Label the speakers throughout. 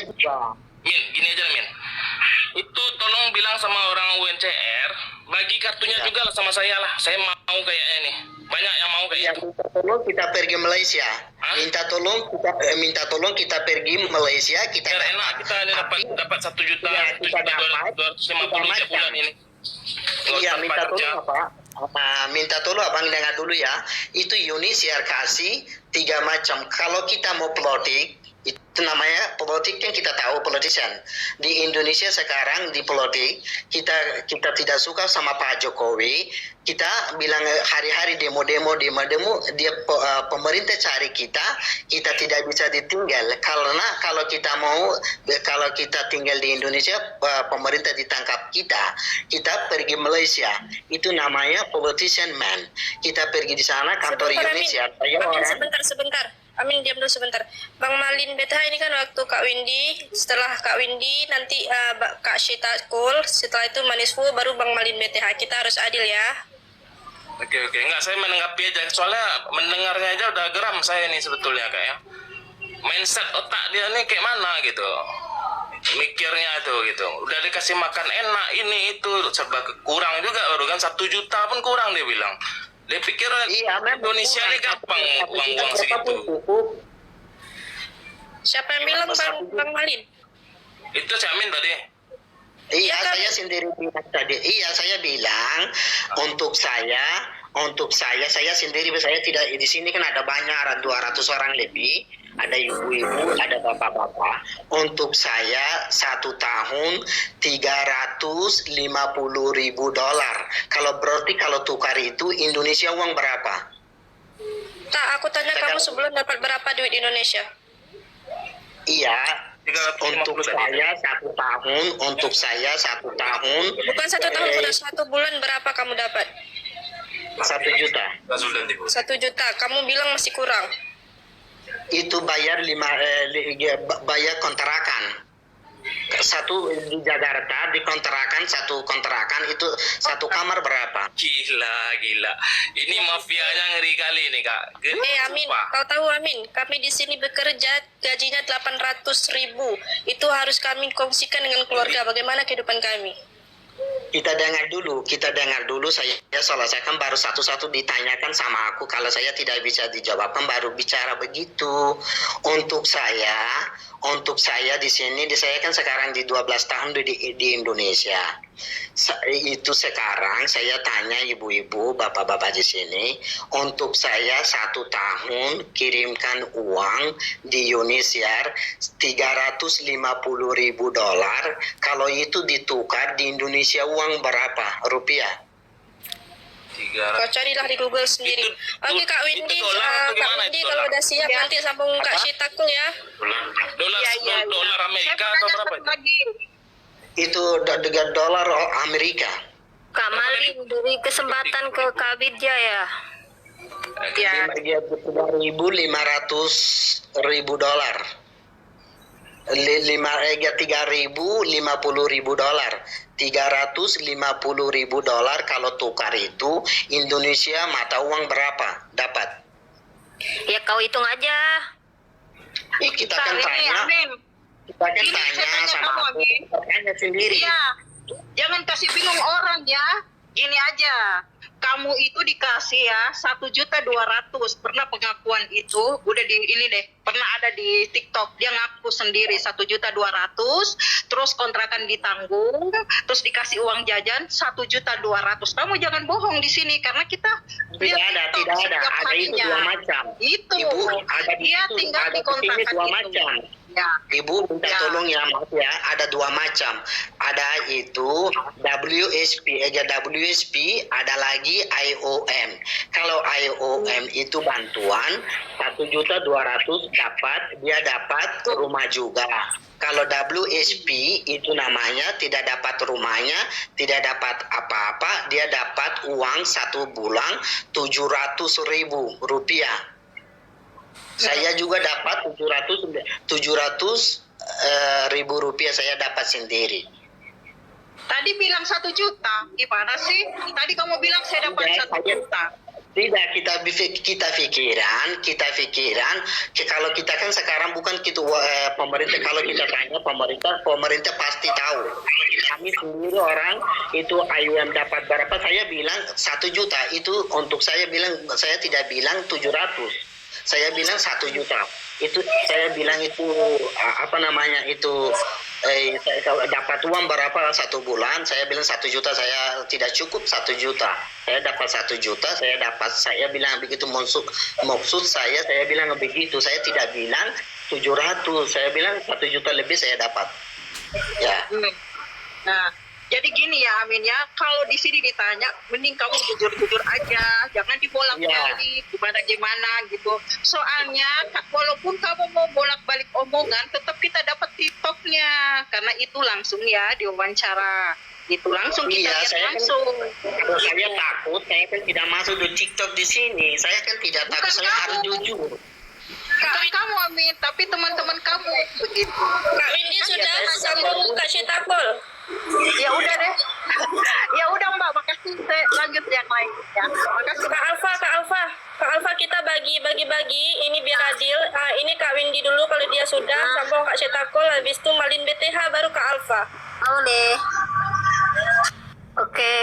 Speaker 1: juga.
Speaker 2: Min, gini aja Min. Itu tolong bilang sama orang UNCR, bagi kartunya juga lah sama saya lah. Saya mau kayaknya nih. Banyak yang mau kayak
Speaker 1: Ya,
Speaker 2: itu.
Speaker 1: minta tolong kita pergi Malaysia.
Speaker 2: Hah?
Speaker 1: Minta tolong kita pergi Malaysia. Kita
Speaker 2: Biar enak kita ini dapat 1 juta,
Speaker 1: Iya,
Speaker 2: 1
Speaker 1: kita
Speaker 2: juta
Speaker 1: dapat
Speaker 2: 250 tiap bulan ini.
Speaker 1: Iya,
Speaker 2: Nggak
Speaker 1: minta
Speaker 2: usah
Speaker 1: tolong
Speaker 2: pajak.
Speaker 1: apa? Minta tolong abang dengar dulu ya. Itu Unisiar kasih 3 macam. Kalau kita mau politik, itu namanya politik kan kita tahu politician. Di Indonesia sekarang di politik kita tidak suka sama Pak Jokowi. Kita bilang hari-hari demo-demo dia pemerintah cari kita tidak bisa ditinggal karena kalau kita tinggal di Indonesia pemerintah ditangkap kita pergi Malaysia. Itu namanya politician man. Kita pergi di sana kantor Unisiar.
Speaker 3: Sebentar. Amin, diam dulu sebentar. Bang Malin Beta ini kan waktu Kak Windy, setelah Kak Windy nanti Kak Syita Kul, setelah itu Manisfu, baru Bang Malin BTH. Kita harus adil ya.
Speaker 2: Oke. Enggak, saya menanggapi aja. Soalnya mendengarnya aja udah geram saya nih sebetulnya kayak. Mindset otak dia nih kayak mana gitu. Mikirnya tuh gitu. Udah dikasih makan enak ini itu serba kurang juga baru kan 1 juta pun kurang dia bilang. Dia pikir Indonesia ini gampang uang segitu.
Speaker 3: Siapa yang bilang Bang Malin?
Speaker 2: Itu Camin tadi.
Speaker 1: Iya,
Speaker 3: Ya kan?
Speaker 1: saya sendiri bilang tadi. Iya, saya bilang untuk saya sendiri, saya tidak di sini kan ada banyak, ada 200 orang lebih, ada ibu-ibu, ada bapak-bapak. Untuk saya 1 tahun $350.000. Kalau tukar itu Indonesia uang berapa?
Speaker 3: Tak, aku tanya kamu sebulan dapat berapa duit Indonesia?
Speaker 1: Iya,
Speaker 2: 350
Speaker 1: untuk
Speaker 2: tadi.
Speaker 1: saya 1 tahun
Speaker 3: Bukan 1 tahun, sudah 1 bulan berapa kamu dapat?
Speaker 1: 1 juta.
Speaker 3: 1 juta. Kamu bilang masih kurang.
Speaker 1: Itu bayar bayar kontrakan. Satu di Jakarta di satu kontrakan itu 1 kamar berapa?
Speaker 2: Gila. Ini mafianya ngeri kali nih Kak.
Speaker 3: Amin, kau tahu Amin, kami di sini bekerja gajinya 800.000. Itu harus kami kongsikan dengan keluarga. Bagaimana kehidupan kami?
Speaker 1: Kita dengar dulu, saya selesaikan baru satu-satu ditanyakan sama aku. Kalau saya tidak bisa dijawabkan baru bicara begitu. Untuk saya di sini, saya kan sekarang di 12 tahun di Indonesia. Itu sekarang saya tanya ibu-ibu, bapak-bapak di sini, untuk saya 1 tahun kirimkan uang di Unisiar $350.000. Kalau itu ditukar di Indonesia uang berapa rupiah?
Speaker 3: Kau carilah di Google sendiri. Oke Kak Windy, kalau udah siap nanti sambung Kak Syita Kul ya.
Speaker 2: Dolar Amerika atau berapa?
Speaker 1: Itu dolar Amerika.
Speaker 4: Kak Malin beri kesempatan ke Kak Widya ya.
Speaker 1: $500.000. $350.000. $350.000 kalau tukar itu Indonesia mata uang berapa dapat?
Speaker 4: Ya kau hitung aja.
Speaker 1: Kita kan tanya sama aku, kita tanya sendiri.
Speaker 5: Iya, jangan kasih bingung orang ya. Gini aja, kamu itu dikasih ya 1.200.000. Pernah pengakuan itu, udah di ini deh, pernah ada di TikTok. Dia ngaku sendiri 1.200.000, terus kontrakan ditanggung, terus dikasih uang jajan 1.200.000. Kamu jangan bohong di sini karena kita
Speaker 1: tidak ada. Ada itu 2 macam.
Speaker 5: Itu.
Speaker 1: Ibu, ada di
Speaker 5: Dia
Speaker 1: situ,
Speaker 5: tinggal
Speaker 1: ada
Speaker 5: di
Speaker 1: di sini
Speaker 5: kontrakan
Speaker 1: 2
Speaker 5: itu.
Speaker 1: macam.
Speaker 5: Ya.
Speaker 1: Ibu minta tolong ya, maaf ya, ada 2 macam. Ada itu WSP, ada lagi IOM. Kalau IOM itu bantuan 1.200.000 dia dapat rumah juga. Kalau WSP itu namanya tidak dapat rumahnya, tidak dapat apa-apa, dia dapat uang 1 bulan $700.000. Saya juga dapat 700.000 rupiah saya dapat sendiri.
Speaker 5: Tadi bilang 1 juta, gimana sih? Tadi kamu bilang saya dapat 1 juta.
Speaker 1: Tidak, kita pikiran kalau kita kan sekarang bukan gitu pemerintah, kalau kita tanya pemerintah pasti tahu. Kami sendiri orang itu IUM dapat berapa, saya bilang 1 juta, itu untuk saya bilang, saya tidak bilang 700, saya bilang 1 juta. Itu saya bilang itu apa namanya itu saya dapat uang berapa 1 bulan, saya bilang 1 juta, saya tidak cukup 1 juta, saya dapat 1 juta, saya bilang begitu, maksud saya bilang begitu, saya tidak bilang 700, saya bilang 1 juta lebih saya dapat ya.
Speaker 5: Nah, jadi gini ya Amin ya, kalau di sini ditanya, mending kamu jujur-jujur aja, jangan dibolak-balik, gimana gitu. Soalnya, walaupun kamu mau bolak-balik omongan, tetap kita dapat TikToknya, karena itu langsung ya diwawancara. Itu langsung kita lihat
Speaker 1: Saya
Speaker 5: langsung.
Speaker 1: kalau saya takut, saya kan tidak masuk di TikTok di sini. Saya kan tidak takut, saya harus jujur.
Speaker 5: Bukan kamu Amin, tapi teman-teman kamu begitu.
Speaker 3: Kak Windy sudah sambung Kak Syitakul.
Speaker 5: Ya udah deh. Ya udah Mbak, makasih. Saya lanjut yang lain ya. Makasih.
Speaker 3: Kak Alfa kita bagi. Ini biar adil. Ini Kak Windy dulu kalau dia sudah sambung Kak Syitakul, habis itu Malin BTH baru Kak Alfa.
Speaker 4: Boleh. Oke.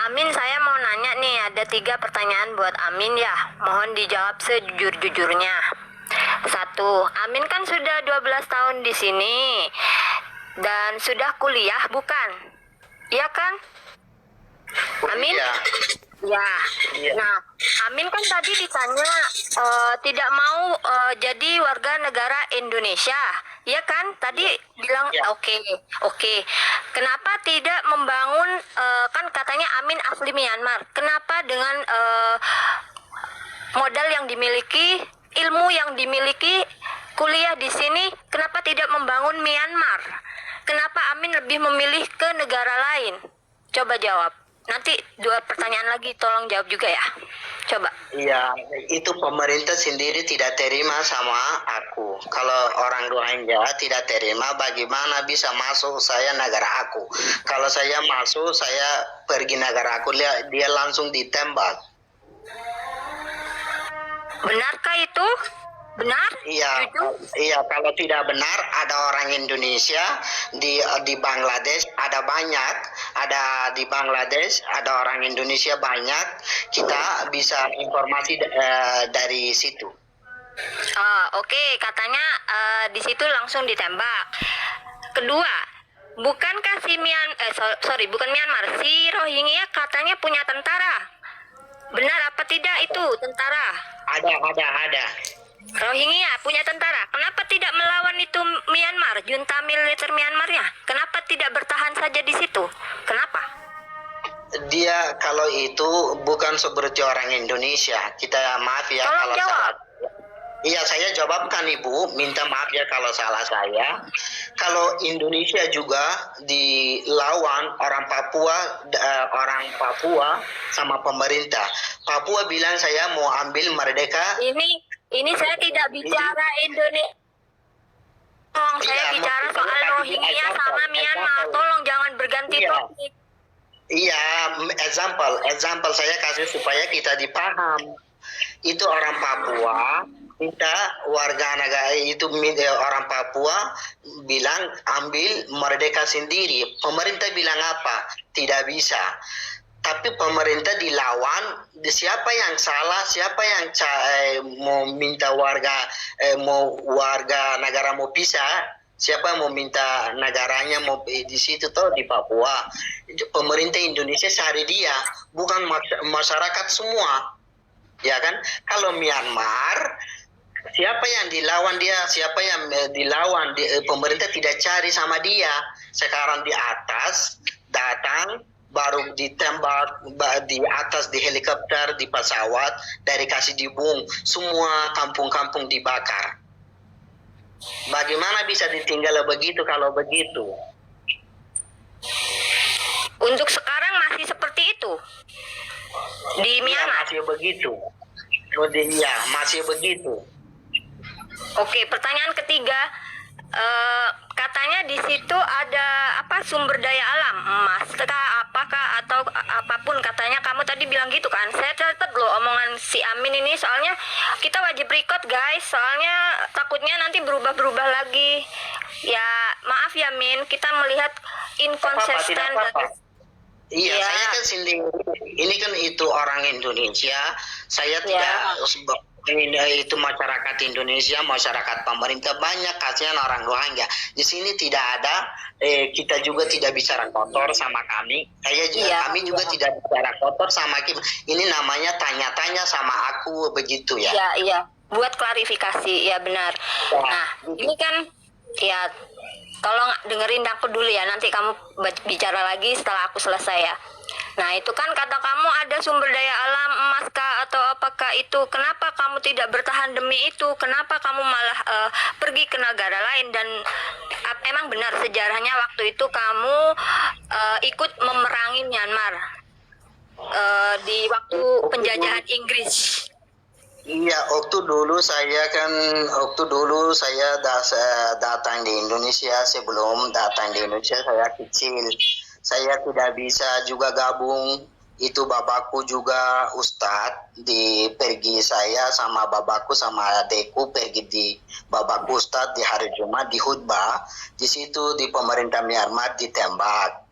Speaker 4: Amin, saya mau nanya nih, ada 3 pertanyaan buat Amin ya. Mohon dijawab sejujur-jujurnya. 1, Amin kan sudah 12 tahun di sini dan sudah kuliah bukan? Iya kan? Amin?
Speaker 1: Iya.
Speaker 4: Ya.
Speaker 1: Iya.
Speaker 4: Nah, Amin kan tadi ditanya tidak mau jadi warga negara Indonesia. Iya kan? Tadi bilang
Speaker 1: Ya.
Speaker 4: oke. Kenapa tidak membangun kan katanya Amin asli Myanmar. Kenapa dengan modal yang dimiliki, ilmu yang dimiliki, kuliah di sini, kenapa tidak membangun Myanmar? Kenapa Amin lebih memilih ke negara lain? Coba jawab. Nanti 2 pertanyaan lagi, tolong jawab juga ya. Coba.
Speaker 1: Iya, itu pemerintah sendiri tidak terima sama aku. Kalau orang Rohingya tidak terima, bagaimana bisa masuk saya negara aku? Kalau saya masuk, saya pergi negara aku, dia langsung ditembak.
Speaker 4: Benarkah itu? Benar?
Speaker 1: Iya,
Speaker 4: Jujur?
Speaker 1: iya. Kalau tidak benar, ada orang Indonesia di Bangladesh ada banyak, ada di Bangladesh ada orang Indonesia banyak. Kita bisa informasi dari situ.
Speaker 4: Oke, katanya di situ langsung ditembak. Kedua, bukankah bukan Myanmar, si Rohingya katanya punya tentara? Benar apa tidak itu tentara?
Speaker 1: Ada.
Speaker 4: Rohingya punya tentara. Kenapa tidak melawan itu Myanmar, junta militer Myanmarnya? Kenapa tidak bertahan saja di situ? Kenapa?
Speaker 1: Dia kalau itu bukan seperti orang Indonesia. Kita maaf ya
Speaker 4: Tolong
Speaker 1: kalau
Speaker 4: jawab.
Speaker 1: salah. Iya, saya jawabkan Ibu, minta maaf ya kalau salah saya. Kalau Indonesia juga dilawan orang Papua sama pemerintah. Papua bilang saya mau ambil merdeka.
Speaker 4: Ini saya tidak bicara Indonesia. Saya
Speaker 1: Iya,
Speaker 4: bicara
Speaker 1: maksud
Speaker 4: soal
Speaker 1: saya tadi
Speaker 4: Rohingya
Speaker 1: example,
Speaker 4: sama Myanmar.
Speaker 1: example.
Speaker 4: Tolong jangan berganti
Speaker 1: Iya.
Speaker 4: topik.
Speaker 1: Iya, example saya kasih supaya kita dipaham. Itu orang Papua minta warga negara itu orang Papua bilang ambil merdeka sendiri. Pemerintah bilang apa? Tidak bisa. Tapi pemerintah dilawan. Siapa yang salah? Siapa yang mau minta mau warga negara mau pisah? Siapa yang mau minta negaranya mau di situ tuh di Papua? Pemerintah Indonesia cari dia, bukan masyarakat semua, ya kan? Kalau Myanmar, siapa yang dilawan dia? Siapa yang dilawan? Pemerintah tidak cari sama dia. Sekarang di atas datang, baru ditembak di atas di helikopter, di pesawat, dari kasih dibung, semua kampung-kampung dibakar. Bagaimana bisa ditinggal begitu kalau begitu?
Speaker 4: Untuk sekarang masih seperti itu di
Speaker 1: Ya,
Speaker 4: Myanmar.
Speaker 1: masih begitu. Iya, masih begitu.
Speaker 4: Oke, pertanyaan ketiga, katanya di situ ada sumber daya alam, emas, apakah atau apapun katanya kamu tadi tadi bilang gitu kan. Saya catat loh omongan si Amin ini, soalnya kita wajib record guys, soalnya takutnya nanti berubah-berubah lagi. Ya maaf ya Min, kita melihat
Speaker 1: Tidak
Speaker 4: inkonsisten
Speaker 1: apa-apa.
Speaker 4: dari
Speaker 1: Iya,
Speaker 4: Iya.
Speaker 1: saya kan sendiri. Ini kan itu orang Indonesia. Saya
Speaker 4: Iya.
Speaker 1: tidak itu masyarakat Indonesia, masyarakat pemerintah banyak kasihan orang Rohingya. Di sini tidak ada. Kita juga tidak bicara kotor sama kami. Saya juga,
Speaker 4: Iya.
Speaker 1: kami juga tidak bicara kotor sama Kim. Ini namanya tanya-tanya sama aku begitu ya.
Speaker 4: Iya, iya. Buat klarifikasi, ya benar.
Speaker 1: Ya.
Speaker 4: Nah, ini kan ya tolong dengerin aku dulu ya. Nanti kamu bicara lagi setelah aku selesai ya. Nah, itu kan kata kamu ada sumber daya alam emas kah atau apakah itu? Kenapa kamu tidak bertahan demi itu? Kenapa kamu malah pergi ke negara lain? Dan emang benar sejarahnya waktu itu kamu ikut memerangi Myanmar di waktu penjajahan Inggris.
Speaker 1: Iya, waktu dulu saya datang di Indonesia. Sebelum datang di Indonesia saya kecil. Saya tidak bisa juga gabung. Itu bapakku juga ustadz, pergi saya sama bapakku sama adekku pergi di bapakku ustadz di hari Jumat di khutbah. Di situ di pemerintah Myanmar ditembak.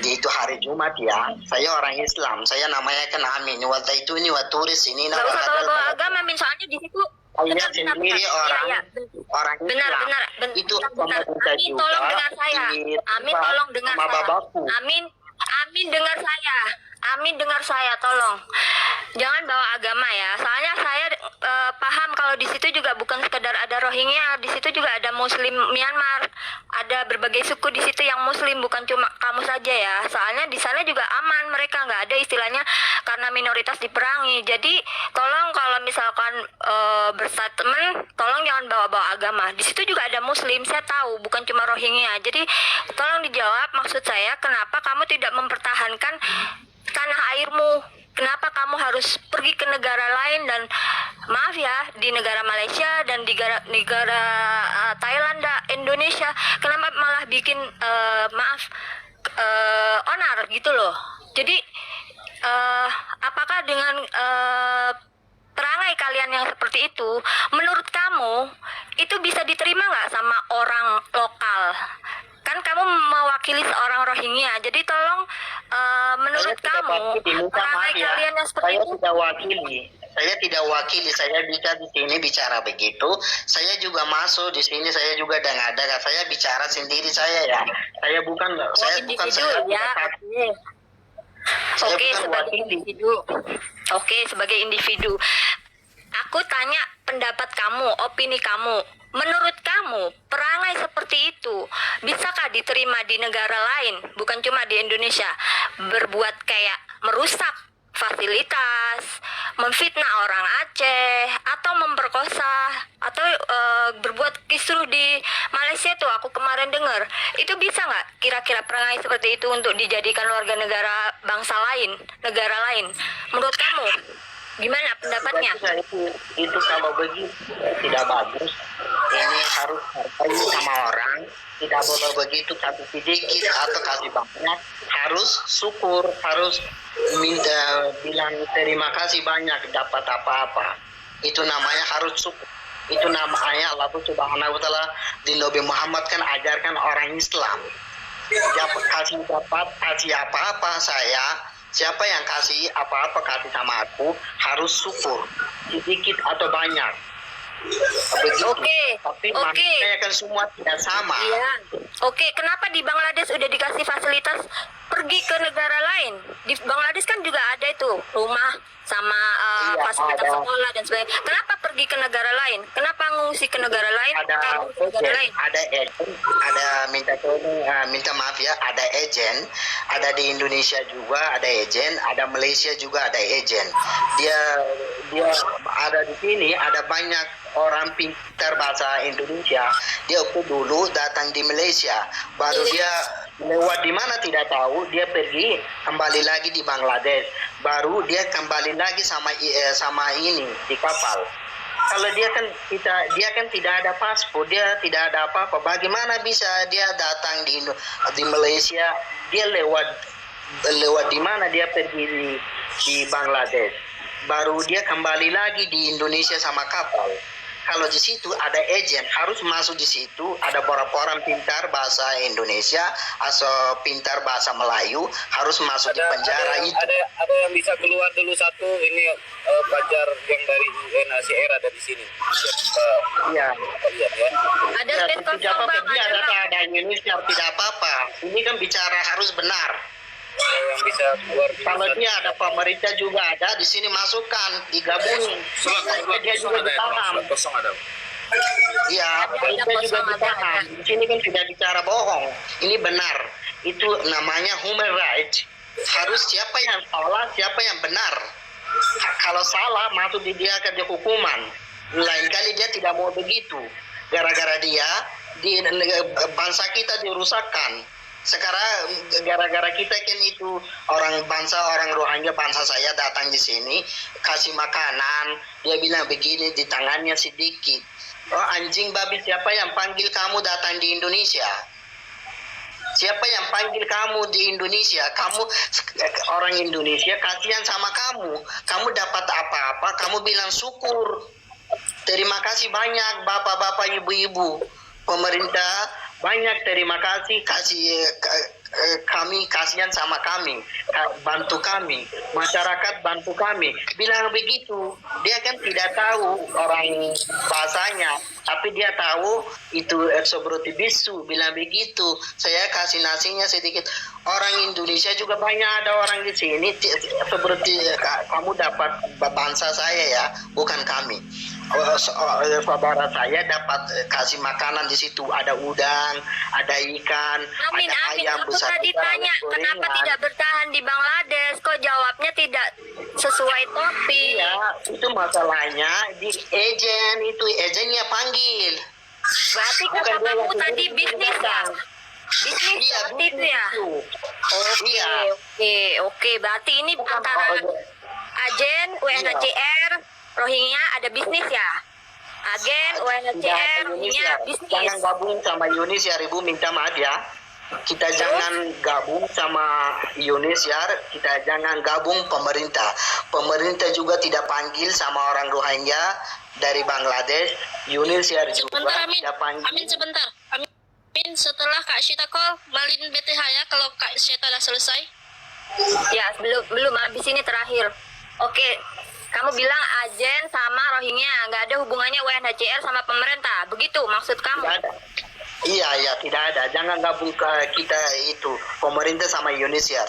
Speaker 1: Di itu hari Jumat ya. Saya orang Islam. Saya namanya kan Amin. Waktu itu ini waktu turis ini.
Speaker 4: Gak usah bawa agama, Min, soalnya di situ.
Speaker 1: Saya sendiri orang
Speaker 4: Benar,
Speaker 1: Islam. Itu
Speaker 4: benar.
Speaker 1: pemerintah
Speaker 4: Amin,
Speaker 1: juga.
Speaker 4: tolong dengar saya. Amin, tolong dengar
Speaker 1: sama
Speaker 4: saya.
Speaker 1: bapakku.
Speaker 4: Amin dengar saya. Amin dengar saya, tolong. Jangan bawa agama ya. Soalnya saya paham kalau di situ juga bukan sekedar ada Rohingya, di situ juga ada Muslim Myanmar. Ada berbagai suku di situ yang Muslim, bukan cuma kamu saja ya. Soalnya di sana juga aman, mereka nggak ada istilahnya karena minoritas diperangi. Jadi tolong kalau misalkan berstatement, tolong jangan bawa-bawa agama. Di situ juga ada Muslim, saya tahu, bukan cuma Rohingya. Jadi tolong dijawab, maksud saya kenapa kamu tidak mempertahankan tanah airmu? Kenapa kamu harus pergi ke negara lain dan maaf ya, di negara Malaysia dan di negara Thailand, Indonesia, kenapa malah bikin onar gitu loh. Jadi apakah dengan perangai kalian yang seperti itu, menurut kamu itu bisa diterima nggak sama orang lokal? Kan kamu mewakili seorang Rohingya, jadi tolong menurut kamu perangai kalian yang seperti itu.
Speaker 1: Saya tidak wakili. Saya bisa di sini bicara begitu. Saya juga masuk di sini. Saya juga dengar. Saya bicara sendiri saya ya. Saya bukan. Saya bukan
Speaker 4: individu ya. Oke, sebagai individu. Oke, sebagai individu. Aku tanya pendapat kamu, opini kamu. Menurut kamu, perangai seperti itu bisakah diterima di negara lain, bukan cuma di Indonesia? Berbuat kayak merusak fasilitas, memfitnah orang Aceh, atau memperkosa, atau berbuat kisruh di Malaysia tuh, aku kemarin dengar. Itu bisa nggak kira-kira perangai seperti itu untuk dijadikan warga negara bangsa lain, negara lain? Menurut kamu, gimana pendapatnya?
Speaker 1: Itu kalau begitu tidak bagus. Ini harus hargai sama orang. Tidak boleh begitu kasih sedikit atau kasih banyak. Harus syukur, harus bilang terima kasih banyak dapat apa-apa. Itu namanya harus syukur. Itu namanya Allah Subhanahu wa Ta'ala di Nabi Muhammad kan ajarkan orang Islam. Kasih apa-apa saya. Siapa yang kasih apa-apa kasih sama aku harus syukur, sedikit atau banyak. Begitu. Tapi manusia kan semua tidak sama.
Speaker 4: Iya. Oke, kenapa di Bangladesh udah dikasih fasilitas pergi ke negara lain? Di Bangladesh kan juga ada itu rumah sama fasilitas sekolah dan sebagainya. Kenapa pergi ke negara lain? Kenapa ngungsi ke negara lain?
Speaker 1: Ada minta maaf ya, ada ejen, ada di Indonesia juga ada ejen, ada Malaysia juga ada ejen. Dia ada di sini, ada banyak orang pintar bahasa Indonesia. Dia waktu dulu datang di Malaysia, baru dia lewat di mana tidak tahu, dia pergi kembali lagi di Bangladesh, baru dia kembali lagi sama ini di kapal. Kalau dia kan tidak ada paspor, dia tidak ada apa-apa. Bagaimana bisa dia datang di Malaysia? Dia lewat di mana dia pergi di Bangladesh. Baru dia kembali lagi di Indonesia sama kapal. Kalau di situ ada agent, harus masuk di situ. Ada beberapa orang pintar bahasa Indonesia atau pintar bahasa Melayu harus masuk di penjara itu.
Speaker 6: Ada yang bisa keluar dulu satu, ini pelajar yang dari UNHCR ada di sini.
Speaker 1: Iya.
Speaker 6: Lihat ya.
Speaker 4: Ada
Speaker 1: Ya,
Speaker 4: space
Speaker 1: tidak
Speaker 4: kosong
Speaker 1: apa-apa,
Speaker 4: bang,
Speaker 1: dia
Speaker 4: ada bang.
Speaker 1: ada Indonesia tidak apa-apa. Ini kan bicara harus benar.
Speaker 6: Yang bisa keluar dulu
Speaker 1: Kalau
Speaker 6: satu.
Speaker 1: dia ada pemerintah juga ada di sini masukkan, digabungin.
Speaker 2: Slot
Speaker 1: Dia
Speaker 2: kosong
Speaker 1: juga
Speaker 2: ada ya, Bang?
Speaker 1: ditahan.
Speaker 2: Slot kosong ada.
Speaker 1: Iya, pemerintah juga
Speaker 4: kosong, ada.
Speaker 1: ditahan. Di sini kan sudah bicara bohong. Ini benar. Itu namanya human rights. Harus siapa yang salah, siapa yang benar. Kalau salah, masuk di dia kerja hukuman. Lain kali dia tidak mau begitu. Gara-gara dia, di bangsa kita dirusakkan. Sekarang gara-gara kita kan itu orang Rohingya bangsa saya datang di sini kasih makanan, dia bilang begini di tangannya sedikit. Oh anjing babi, siapa yang panggil kamu datang di Indonesia? Siapa yang panggil kamu di Indonesia? Kamu orang Indonesia, kasihan sama kamu. Kamu dapat apa-apa, kamu bilang syukur. Terima kasih banyak bapak-bapak, ibu-ibu. Pemerintah banyak terima kasih kami, kasihan sama kami, bantu kami, masyarakat bantu kami. Bilang begitu, dia kan tidak tahu orang bahasanya, tapi dia tahu itu seperti bisu. Bilang begitu, saya kasih nasinya sedikit. Orang Indonesia juga banyak ada orang di sini seperti kamu dapat bangsa saya ya, bukan kami. Saudara saya dapat kasih makanan di situ, ada udang, ada ikan,
Speaker 4: Amin,
Speaker 1: ada
Speaker 4: amin.
Speaker 1: ayam
Speaker 4: Aku
Speaker 1: besar
Speaker 4: tadi
Speaker 1: besar,
Speaker 4: tanya,
Speaker 1: gorengan.
Speaker 4: kenapa tidak bertahan di Bangladesh? Kok jawabnya tidak sesuai topik?
Speaker 1: Iya, itu masalahnya di agennya panggil.
Speaker 4: Berarti
Speaker 1: Bukan
Speaker 4: kata
Speaker 1: dia yang
Speaker 4: kamu tadi
Speaker 1: sendiri
Speaker 4: bisnis ya?
Speaker 1: datang.
Speaker 4: Bisnis
Speaker 1: Iya,
Speaker 4: seperti itu ya?
Speaker 1: Iya.
Speaker 4: Oke. Berarti ini
Speaker 1: Bukan
Speaker 4: antara agen UNHCR, Rohingya ada bisnis ya? Agen UNHCR, Rohingya bisnis.
Speaker 1: Jangan gabung sama Indonesia, Ibu minta maaf ya. Kita jangan gabung sama Indonesia, kita jangan gabung pemerintah. Pemerintah juga tidak panggil sama orang Rohingya dari Bangladesh. Indonesia juga
Speaker 3: Sebentar Amin.
Speaker 1: tidak panggil.
Speaker 3: Amin sebentar. Amin setelah Kak Syita call, malin BTH ya kalau Kak Syita udah selesai.
Speaker 4: Ya, belum habis ini terakhir. Oke. Kamu bilang agen sama Rohingya, nggak ada hubungannya UNHCR sama pemerintah. Begitu maksud kamu?
Speaker 1: Tidak ada. Iya, tidak ada. Jangan gabung ke kita itu pemerintah sama Indonesia.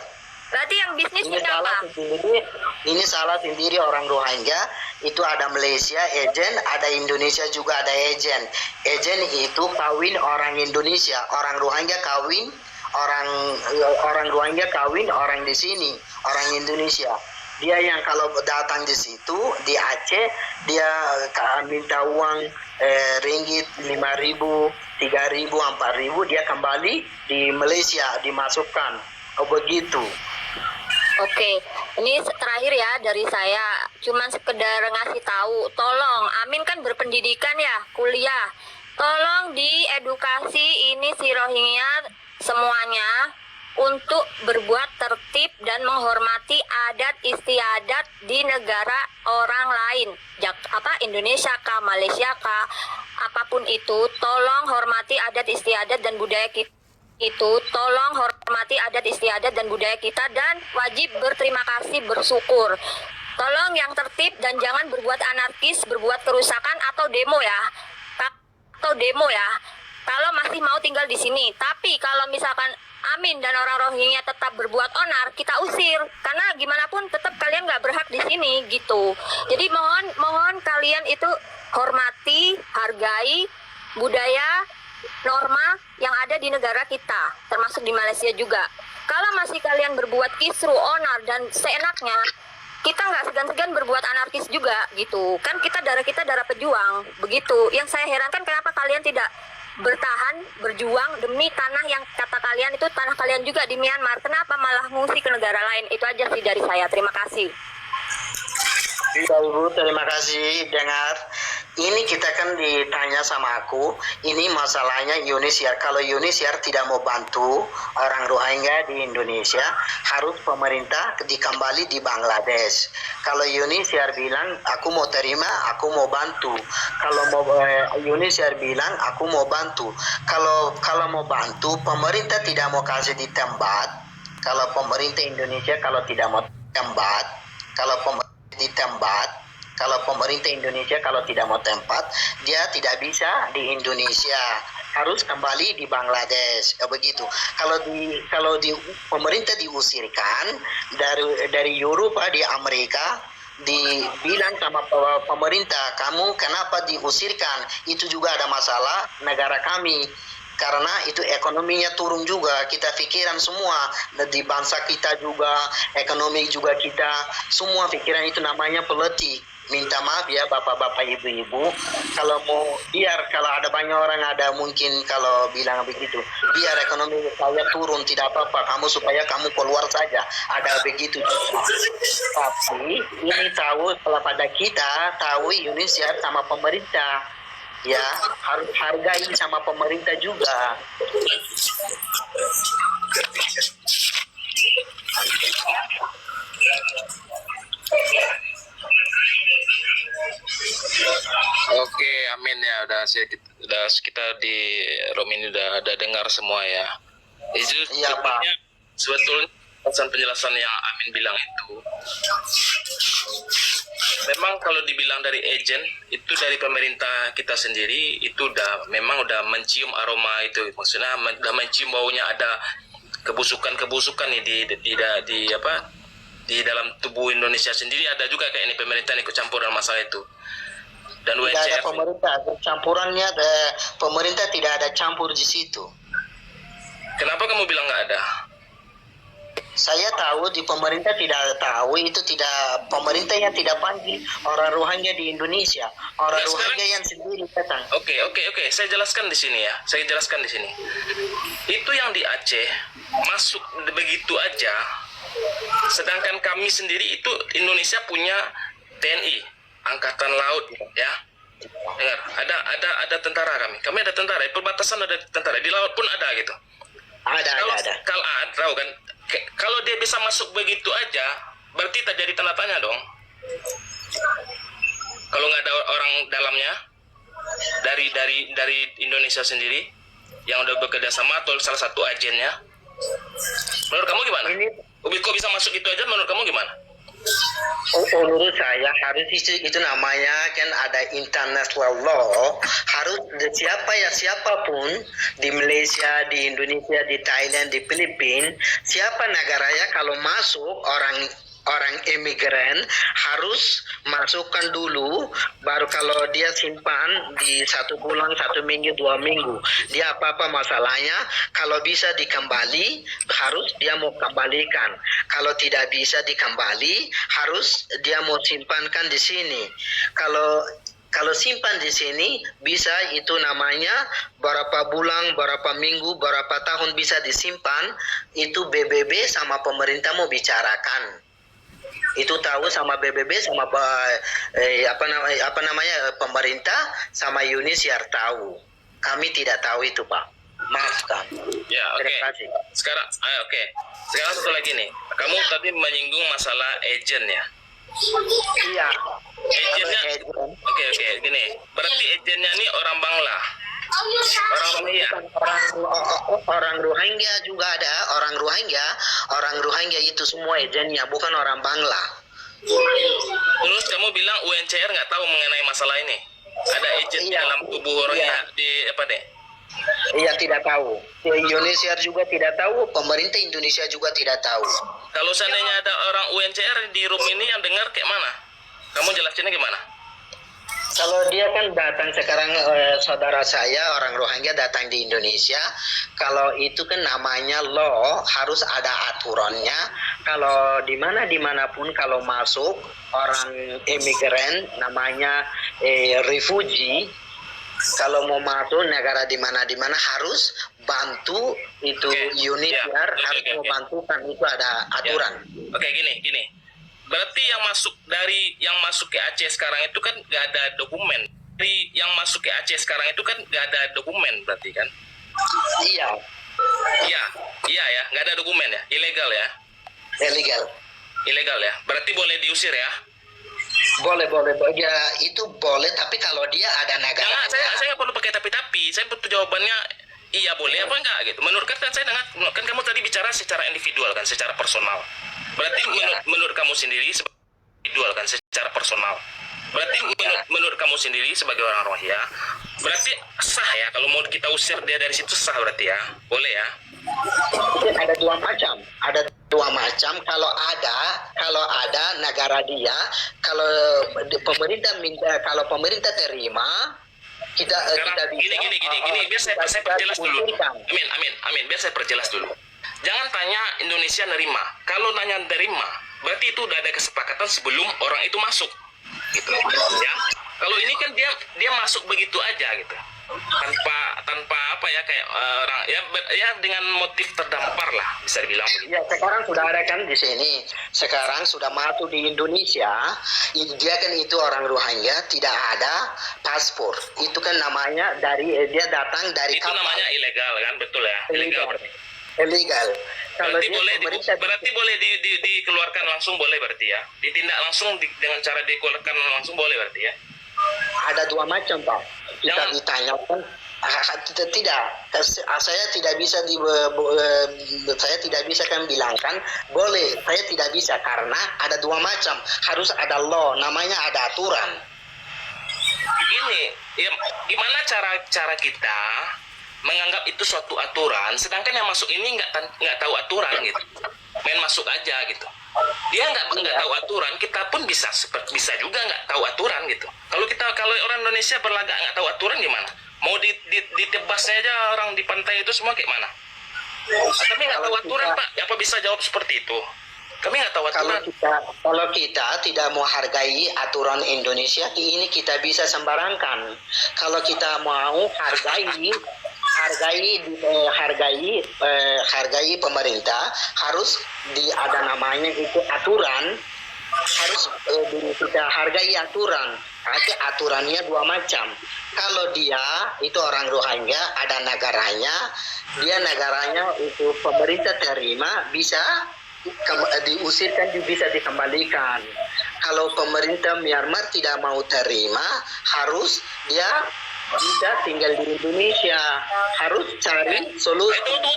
Speaker 4: Berarti yang bisnis
Speaker 1: Ini
Speaker 4: ini
Speaker 1: salah
Speaker 4: apa?
Speaker 1: sendiri. Ini salah sendiri orang Rohingya. Itu ada Malaysia agent, ada Indonesia juga ada agent. Agent itu kawin orang Indonesia, orang Rohingya kawin orang Rohingya kawin orang di sini, orang Indonesia. Dia yang kalau datang di situ di Aceh, dia minta uang ringgit 5.000, 3.000, 4.000, dia kembali di Malaysia dimasukkan. Oh begitu.
Speaker 4: Oke, ini terakhir ya dari saya. Cuman sekedar ngasih tahu, tolong, Amin kan berpendidikan ya, kuliah. Tolong diedukasi ini si Rohingya semuanya untuk berbuat tertib dan menghormati adat istiadat di negara orang lain. Indonesia kah, Malaysia kah, apapun itu, tolong hormati adat istiadat dan budaya kita. Tolong hormati adat istiadat dan budaya kita dan wajib berterima kasih, bersyukur. Tolong yang tertib dan jangan berbuat anarkis, berbuat kerusakan atau demo ya. Kalau masih mau tinggal di sini. Tapi kalau misalkan Amin dan orang Rohingya tetap berbuat onar, kita usir. Karena gimana pun tetap kalian nggak berhak di sini gitu. Jadi mohon kalian itu hormati, hargai budaya, norma yang ada di negara kita, termasuk di Malaysia juga. Kalau masih kalian berbuat kisru, onar dan seenaknya, kita nggak segan-segan berbuat anarkis juga gitu. Kan darah kita darah pejuang, begitu. Yang saya herankan kenapa kalian tidak bertahan, berjuang demi tanah yang kata kalian itu tanah kalian juga di Myanmar. Kenapa malah ngungsi ke negara lain? Itu aja sih dari saya. Terima kasih.
Speaker 1: Ya Ibu, terima kasih. Dengar, ini kita kan ditanya sama aku, ini masalahnya UNHCR. Kalau UNHCR tidak mau bantu orang Rohingya di Indonesia, harus pemerintah dikembali di Bangladesh. Kalau UNHCR bilang, aku mau terima, aku mau bantu. Kalau mau UNHCR bilang, aku mau bantu. Kalau mau bantu, pemerintah tidak mau kasih di tempat. Kalau pemerintah Indonesia kalau tidak mau tempat, kalau pemerintah di tempat, kalau pemerintah Indonesia kalau tidak mau tempat, dia tidak bisa di Indonesia, harus kembali di Bangladesh. Begitu. Kalau di pemerintah diusirkan dari Eropa di Amerika, dibilang sama pemerintah, kamu kenapa diusirkan? Itu juga ada masalah negara kami. Karena itu ekonominya turun juga, kita pikiran semua di bangsa kita juga, ekonomi juga kita, semua pikiran itu namanya politik. Minta maaf ya bapak-bapak ibu-ibu, kalau kalau ada banyak orang ada mungkin kalau bilang begitu, biar ekonomi saya turun tidak apa-apa, supaya kamu keluar saja, ada begitu juga. Tapi ini tahu kalau pada kita tahu Indonesia sama pemerintah, ya harus hargai sama pemerintah juga.
Speaker 2: Oke, amin ya. Udah kita di room ini udah dengar semua ya. Itu
Speaker 1: Iya, Pak.
Speaker 2: sebetulnya penjelasan yang Amin bilang itu. Memang kalau dibilang dari agen itu dari pemerintah kita sendiri itu memang udah mencium aroma itu, maksudnya udah mencium baunya ada kebusukan nih di dalam tubuh Indonesia sendiri, ada juga kayak ini pemerintah ikut campur dalam masalah itu. Dan
Speaker 1: Tidak ada
Speaker 2: UNHCR
Speaker 1: pemerintah, campurannya pemerintah tidak ada campur di situ.
Speaker 2: kenapa kamu bilang nggak ada?
Speaker 1: Saya tahu di pemerintah tidak tahu, itu tidak pemerintah yang tidak panggil orang Rohingya di Indonesia, orang
Speaker 2: Nah, sekarang-
Speaker 1: Rohingya yang sendiri datang.
Speaker 2: Oke, saya jelaskan di sini ya. Itu yang di Aceh masuk begitu aja. Sedangkan kami sendiri itu Indonesia punya TNI, Angkatan Laut ya. Dengar, ada tentara kami. Kami ada tentara, di perbatasan ada tentara, di laut pun ada gitu.
Speaker 1: Ada.
Speaker 2: Kalau tahu kan, kalau dia bisa masuk begitu aja, berarti tak jadi tanda tanya dong. Kalau nggak ada orang dalamnya dari Indonesia sendiri yang udah bekerja sama atau salah satu agennya, menurut kamu gimana? Kok bisa masuk itu aja? Menurut kamu gimana?
Speaker 1: Menurut saya harus itu namanya kan ada international law, harus siapapun di Malaysia, di Indonesia, di Thailand, di Filipina, siapa negaranya kalau masuk orang imigran harus masukkan dulu, baru kalau dia simpan di 1 bulan, 1 minggu, 2 minggu, dia apa masalahnya, kalau bisa dikembali harus dia mau kembalikan, kalau tidak bisa dikembali harus dia mau simpankan di sini. Kalau simpan di sini bisa, itu namanya berapa bulan, berapa minggu, berapa tahun bisa disimpan, itu BBB sama pemerintah mau bicarakan. Itu tahu sama BBB sama pemerintah sama UNHCR tahu. Kami tidak tahu itu, Pak. Maafkan.
Speaker 2: Ya, oke.
Speaker 1: Terima kasih.
Speaker 2: Sekarang satu lagi nih. Kamu tadi menyinggung masalah agent ya.
Speaker 1: Iya.
Speaker 2: Agennya, oke, gini. Berarti agennya ini orang Bangla. Orang Rohingya.
Speaker 1: Orang Rohingya juga ada, orang Rohingya itu semua agennya, bukan orang Bangla.
Speaker 2: Terus kamu bilang UNHCR nggak tahu mengenai masalah ini. Ada agen di
Speaker 1: Iya.
Speaker 2: dalam tubuh Rohingya di apa deh?
Speaker 1: Iya, tidak tahu. Indonesia juga tidak tahu, pemerintah Indonesia juga tidak tahu.
Speaker 2: Kalau seandainya ada orang UNHCR di room ini yang dengar kayak mana? Kamu jelasinnya gimana?
Speaker 1: Kalau dia kan datang sekarang, saudara saya orang Rohingya datang di Indonesia, kalau itu kan namanya law, harus ada aturannya. Kalau dimanapun kalau masuk orang imigran namanya refugee, kalau mau masuk negara di mana
Speaker 2: Oke.
Speaker 1: harus bantu itu
Speaker 2: Oke.
Speaker 1: UNHCR
Speaker 2: Ya.
Speaker 1: harus
Speaker 2: Oke.
Speaker 1: membantukan, itu ada aturan.
Speaker 2: Oke, gini. Berarti yang masuk ke Aceh sekarang itu kan nggak ada dokumen. Yang masuk ke Aceh sekarang itu kan nggak ada dokumen berarti kan?
Speaker 1: Iya,
Speaker 2: Iya ya, nggak ada dokumen ya, ilegal ya,
Speaker 1: illegal.
Speaker 2: ilegal ya. Berarti boleh diusir ya?
Speaker 1: Boleh. Ya, itu boleh, tapi kalau dia ada negara.
Speaker 2: Jangan, saya nggak perlu pakai tapi. Saya butuh jawabannya iya boleh apa enggak gitu. Menurut kan saya dengar kan kamu tadi bicara secara individual kan, secara personal. Berarti menurut kamu sendiri sebagai individual kan, secara personal. Berarti menurut kamu sendiri sebagai orang Rohingya, berarti sah ya kalau mau kita usir dia dari situ sah berarti ya, boleh ya?
Speaker 1: Ada dua macam. Kalau ada negara dia, kalau pemerintah terima, kita bisa.
Speaker 2: Gini, biar saya perjelas dulu. Amin, biar saya perjelas dulu. Jangan tanya Indonesia nerima. Kalau nanya nerima, berarti itu udah ada kesepakatan sebelum orang itu masuk, gitu. Ya. Kalau ini kan dia masuk begitu aja gitu. Tanpa apa ya kayak orang ya dengan motif terdampar lah bisa dibilang begitu.
Speaker 1: Ya, sekarang sudah ada kan di sini. Sekarang sudah masuk di Indonesia. Dia kan itu orang Rohingya, tidak ada paspor. Itu kan namanya dia datang dari
Speaker 2: Itu
Speaker 1: kapal.
Speaker 2: namanya ilegal kan, betul ya? Ilegal berarti.
Speaker 1: Illegal. Kalau
Speaker 2: Berarti boleh dikeluarkan langsung boleh berarti ya? Ditindak langsung dengan cara dikeluarkan langsung boleh berarti ya?
Speaker 1: ada dua macam, Pak. Kita ditanyakan tidak, saya tidak bisa saya tidak bisa kan bilangkan boleh, saya tidak bisa karena ada dua macam, harus ada law, namanya ada aturan.
Speaker 2: Ini ya, gimana cara kita menganggap itu suatu aturan, sedangkan yang masuk ini nggak tahu aturan gitu, main masuk aja gitu. Dia nggak tahu aturan, kita pun bisa juga nggak tahu aturan gitu. Kalau orang Indonesia berlagak nggak tahu aturan gimana? Mau ditebasnya aja orang di pantai itu semua kayak mana? Kami nggak tahu aturan, Pak. Apa bisa jawab seperti itu? Kami nggak tahu aturan.
Speaker 1: Kalau kita tidak mau hargai aturan Indonesia, ini kita bisa sembarangkan. Kalau kita mau hargai pemerintah, harus ada namanya itu aturan, harus kita hargai aturan. Aturannya dua macam. Kalau dia itu orang Rohingya, ada negaranya itu pemerintah terima, bisa diusirkan, bisa dikembalikan. Kalau pemerintah Myanmar tidak mau terima, harus dia bisa tinggal di Indonesia, harus cari solusi.
Speaker 2: Tunggu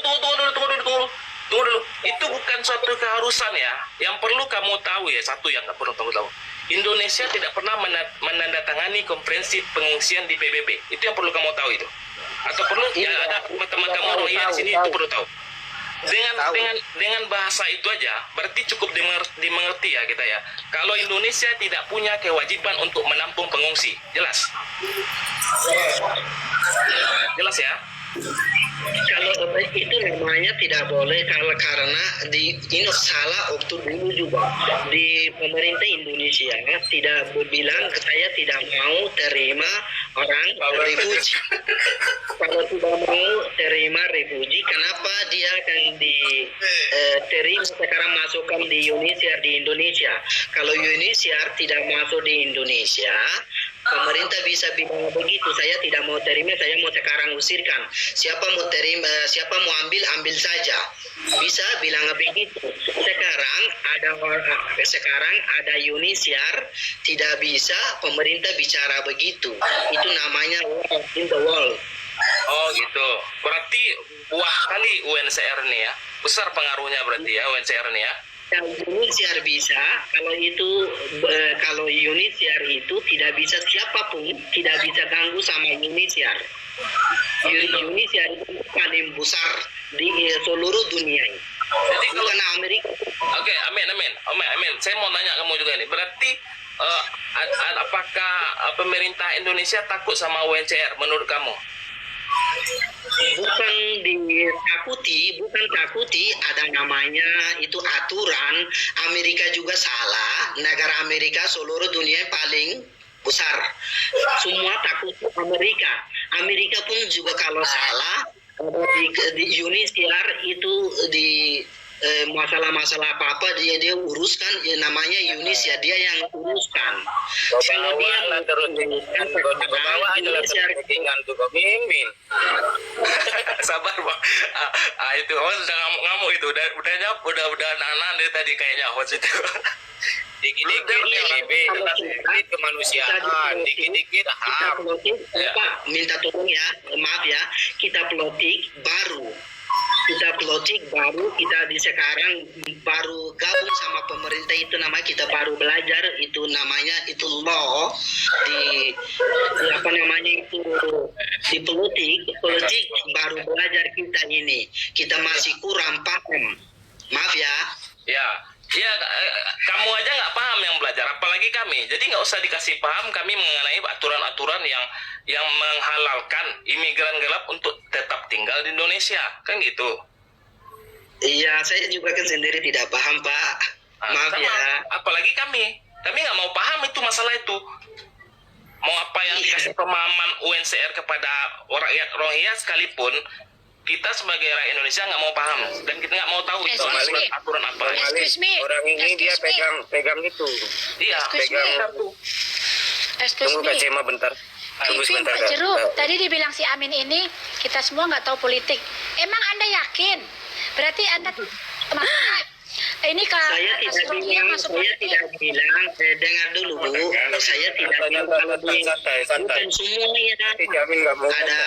Speaker 2: dulu. Itu bukan suatu keharusan ya. Yang perlu kamu tahu ya, satu yang nggak perlu kamu tahu. Indonesia tidak pernah menandatangani konferensi pengungsian di PBB. Itu yang perlu kamu tahu itu. Atau perlu ya ada teman kamu Rohingya di sini itu perlu tahu. Dengan bahasa itu aja berarti cukup dimengerti ya kita ya. Kalau Indonesia tidak punya kewajiban untuk menampung pengungsi, jelas ya.
Speaker 1: Kalau itu namanya tidak boleh karena ini salah waktu dulu juga di pemerintah Indonesia tidak bilang saya tidak mau terima orang refugi. Kalau tidak mau terima refugi, kenapa dia akan diterima sekarang masukkan di Indonesia? Kalau Indonesia tidak masuk di Indonesia, pemerintah bisa bilang begitu, saya tidak mau terima, saya mau sekarang usirkan. Siapa mau terima, siapa mau ambil saja. Bisa bilang begitu. Sekarang ada UNHCR, tidak bisa pemerintah bicara begitu. Itu namanya war in the world.
Speaker 2: Oh gitu. Berarti wah kali UNHCR nih ya. Besar pengaruhnya berarti ya UNHCR nih ya.
Speaker 1: Yang UNHCR bisa, kalau UNHCR itu tidak bisa, siapapun tidak bisa ganggu sama UNHCR. UNHCR itu paling besar di seluruh dunia ini.
Speaker 2: Jadi kalau
Speaker 1: bukan Amerika.
Speaker 2: Oke, amin. Saya mau nanya kamu juga nih. Berarti apakah pemerintah Indonesia takut sama UNHCR menurut kamu?
Speaker 1: Bukan takuti, ada namanya itu aturan. Amerika juga salah, negara Amerika seluruh dunia paling besar, semua takut Amerika pun juga kalau salah di UNHCR itu masalah-masalah apa-apa dia uruskan, namanya Yunis ya, dia yang uruskan. Kalau dia
Speaker 6: Bawa lah terus kau bawa aja lah terus settingan tuh kau Mimin.
Speaker 2: Sabar bang. Itu host udah ngamuk itu, udah jawab, udah nanan dari tadi kayaknya host itu.
Speaker 6: Dikit-dikit dikit kemanusiaan, dikit-dikit
Speaker 1: kita
Speaker 6: ham.
Speaker 1: plotik, Pak, minta tolong ya, maaf ya, kita plotik baru. Kita di sekarang baru gabung sama pemerintah, itu namanya kita baru belajar, itu namanya itu law di apa namanya itu di politik baru belajar kita ini, kita masih kurang paham, maaf ya.
Speaker 2: Ya, kamu aja nggak paham yang belajar, apalagi kami. Jadi nggak usah dikasih paham kami mengenai aturan-aturan yang menghalalkan imigran gelap untuk tetap tinggal di Indonesia, kan gitu.
Speaker 1: Iya, saya juga kan sendiri tidak paham, Pak. Maaf
Speaker 2: Sama,
Speaker 1: ya.
Speaker 2: apalagi kami nggak mau paham itu masalah itu. Mau apa yang dikasih pemahaman UNHCR kepada rakyat Rohingya sekalipun, kita sebagai rakyat Indonesia nggak mau paham dan kita nggak mau tahu itu aturan apa.
Speaker 7: Excuse me.
Speaker 6: Orang ini dia
Speaker 7: Excuse me.
Speaker 6: pegang itu.
Speaker 2: Iya,
Speaker 7: Excuse
Speaker 6: pegang
Speaker 7: me.
Speaker 6: kartu.
Speaker 7: Excuse
Speaker 6: Tunggu
Speaker 7: me.
Speaker 6: Kak Cema bentar. Tunggu
Speaker 7: Vivi,
Speaker 6: sebentar.
Speaker 7: Pak
Speaker 6: Kak.
Speaker 7: Jeruk, tadi dibilang si Amin ini kita semua nggak tahu politik. Emang Anda yakin? Berarti Anda maksudnya ini
Speaker 1: Saya tidak bilang, dengar dulu Bu, saya tidak bilang kalau di
Speaker 6: Santai.
Speaker 1: bukan semuanya
Speaker 6: Jamin nggak mau.
Speaker 1: ada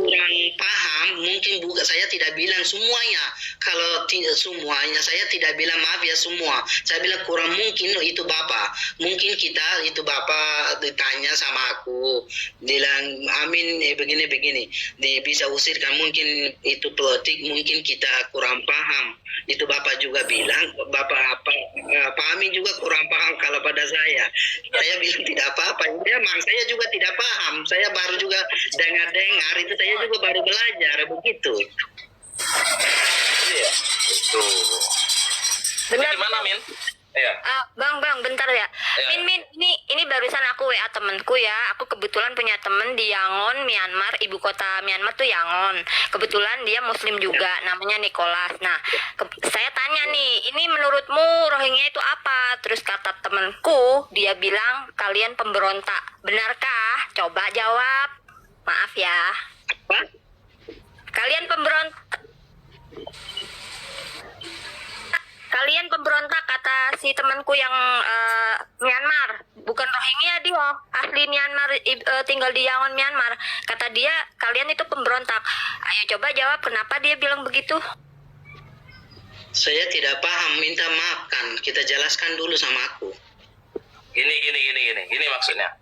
Speaker 1: kurang paham, mungkin bukan, saya tidak bilang semuanya. Kalau tidak semuanya, saya tidak bilang maaf ya semua. Saya bilang kurang mungkin itu Bapak. Mungkin kita itu Bapak ditanya sama aku, bilang Amin begini, bisa usirkan, mungkin itu politik, mungkin kita kurang paham. Itu Bapak juga bilang, Pak Amin juga kurang paham kalau pada saya. Saya bilang tidak apa-apa. Memang saya juga tidak paham. Saya baru juga dengar itu, saya juga baru belajar begitu.
Speaker 2: Iya. Tuh. Jadi gimana, Min? Iya.
Speaker 4: Bang, bentar ya.
Speaker 2: Ya.
Speaker 4: Min, ini barusan aku WA temenku ya. Aku kebetulan punya temen di Yangon, Myanmar. Ibu kota Myanmar tuh Yangon. Kebetulan dia Muslim juga, namanya Nicholas. Nah, saya tanya nih, ini menurutmu Rohingya itu apa? Terus kata temenku, dia bilang kalian pemberontak. Benarkah? Coba jawab. Maaf ya.
Speaker 1: Apa?
Speaker 4: Kalian pemberontak kata si temanku yang Myanmar, bukan Rohingya dia, asli Myanmar, tinggal di Yangon Myanmar. Kata dia kalian itu pemberontak. Ayo coba jawab kenapa dia bilang begitu.
Speaker 1: Saya tidak paham, minta maafkan. Kita jelaskan dulu sama aku.
Speaker 2: Gini maksudnya.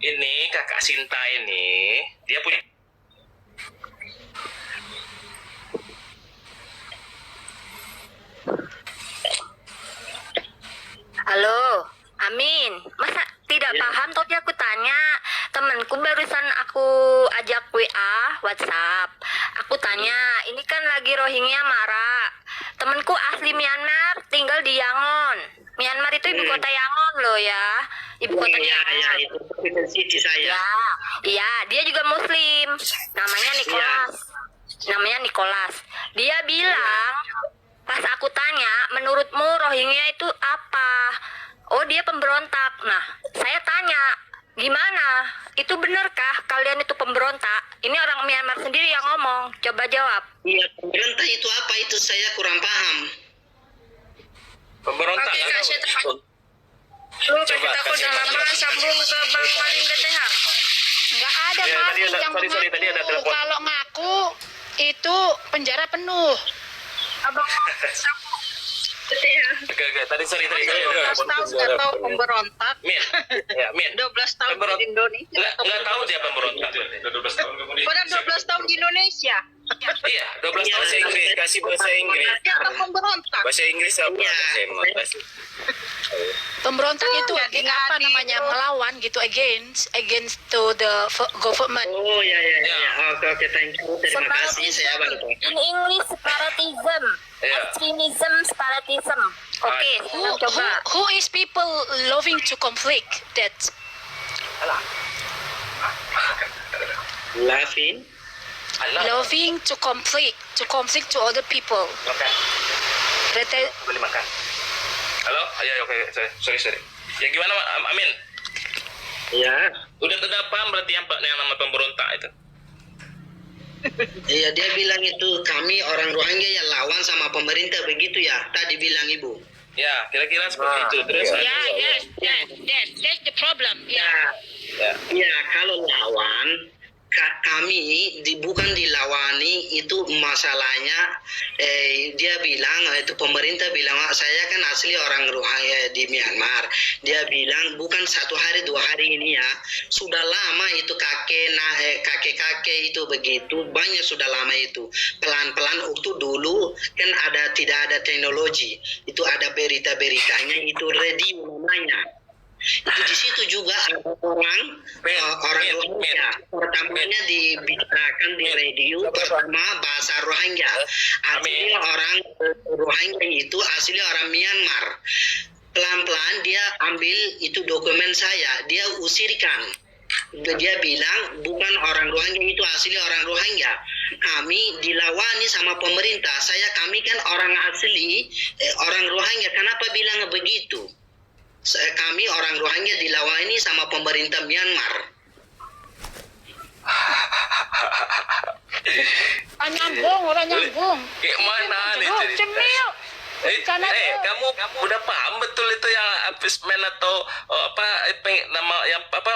Speaker 2: Ini kakak Sinta ini, dia punya
Speaker 4: Halo, Amin. Masa tidak paham? Tadi aku tanya temanku barusan aku ajak WA, WhatsApp. Aku tanya, ini kan lagi Rohingya marah. Temanku asli Myanmar, tinggal di Yangon. Myanmar itu ibu kota Yangon loh ya. Ibu kota Yangon.
Speaker 1: Ya, itu capital city saya.
Speaker 4: Iya, dia juga Muslim. Namanya Nicholas. Dia bilang, pas aku tanya, menurutmu Rohingya itu apa? Oh, dia pemberontak. Nah, saya tanya, gimana? Itu benarkah kalian itu pemberontak? Ini orang Myanmar sendiri yang ngomong. Coba jawab.
Speaker 1: Iya, pemberontak itu apa? Itu saya kurang paham.
Speaker 2: pemberontak.
Speaker 3: Oke,
Speaker 2: nggak
Speaker 3: Kak
Speaker 2: tahu.
Speaker 3: Syeta. Lu kita udah lama sambung ke Bang Malin BTH.
Speaker 7: Nggak ada
Speaker 2: Ya,
Speaker 7: Mami
Speaker 2: tadi ada-
Speaker 7: yang
Speaker 2: sorry,
Speaker 7: mengaku.
Speaker 2: tadi ada telepon.
Speaker 7: Kalau ngaku itu penjara penuh.
Speaker 3: Abang BTH.
Speaker 2: Oke, tadi sorry.
Speaker 5: 12 tahun nggak tahu pemberontak.
Speaker 2: Min.
Speaker 5: 12 tahun
Speaker 2: Pemberontak.
Speaker 5: di Indonesia.
Speaker 2: Nggak tahu dia pemberontak.
Speaker 5: Pada 12 tahun di Indonesia.
Speaker 2: Iya, 12 tahun
Speaker 6: Bahasa Inggris, kasih bahasa Inggris.
Speaker 5: Dia kan pemberontak.
Speaker 6: Bahasa Inggris apa?
Speaker 1: Iya.
Speaker 6: Cema, kasih.
Speaker 7: Pemberontak itu
Speaker 5: jadi
Speaker 7: apa
Speaker 5: adil.
Speaker 7: namanya, melawan gitu, against to the government.
Speaker 1: Oh ya. Oke, thank you. Terima kasih, saya bantu.
Speaker 4: In English, separatism.
Speaker 2: Iya.
Speaker 4: Extremism, separatism. Oke, sekarang coba.
Speaker 7: Who is people loving to conflict? That
Speaker 1: Laughing.
Speaker 7: loving to conflict to other people.
Speaker 2: Oke.
Speaker 7: PT
Speaker 2: Beli makan. Halo? Ya, oke. Sorry. Ya gimana, Amin?
Speaker 1: Ya,
Speaker 2: Udah paham berarti yang nama pemberontak itu?
Speaker 1: iya dia bilang itu kami orang Rohingya yang lawan sama pemerintah begitu ya. Tadi bilang Ibu.
Speaker 2: Ya, kira-kira seperti itu. Terus
Speaker 7: that's the problem. Ya.
Speaker 1: Ya, kalau lawan kami bukan dilawani itu masalahnya dia bilang itu pemerintah bilang saya kan asli orang Rohingya di Myanmar. Dia bilang bukan 1 hari 2 hari ini ya, sudah lama itu kakek itu begitu banyak, sudah lama itu pelan-pelan. Waktu dulu kan tidak ada teknologi, itu ada berita-beritanya, itu radio namanya. Itu di situ juga ada orang Rohingya. Pertamanya dibicarakan di radio pertama bahasa Rohingya. Asli orang Rohingya itu asli orang Myanmar. Pelan-pelan dia ambil itu dokumen saya, dia usirkan. Dia bilang bukan orang Rohingya, itu asli orang Rohingya. Kami dilawani sama pemerintah. Kami kan orang asli orang Rohingya. Kenapa bilang begitu? Kami orang Rohingya dilawani sama pemerintah Myanmar.
Speaker 7: Orang nyambung.
Speaker 2: Kayak mana nih cerita?
Speaker 7: Cemil.
Speaker 2: Kamu udah paham betul itu yang appeasement atau nama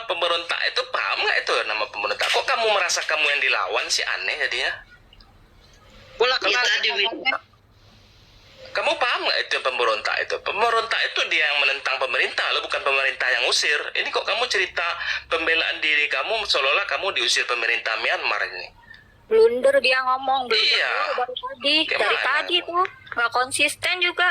Speaker 2: pemberontak itu, paham nggak itu nama pemberontak? Kok kamu merasa kamu yang dilawan sih, aneh jadinya? Kamu paham nggak itu pemberontak itu? Pemberontak itu dia yang menentang pemerintah, lo bukan pemerintah yang usir. Ini kok kamu cerita pembelaan diri kamu seolah-olah kamu diusir pemerintah Myanmar ini?
Speaker 4: Blunder dia ngomong,
Speaker 2: Iya.
Speaker 4: dari tadi tuh nggak konsisten juga.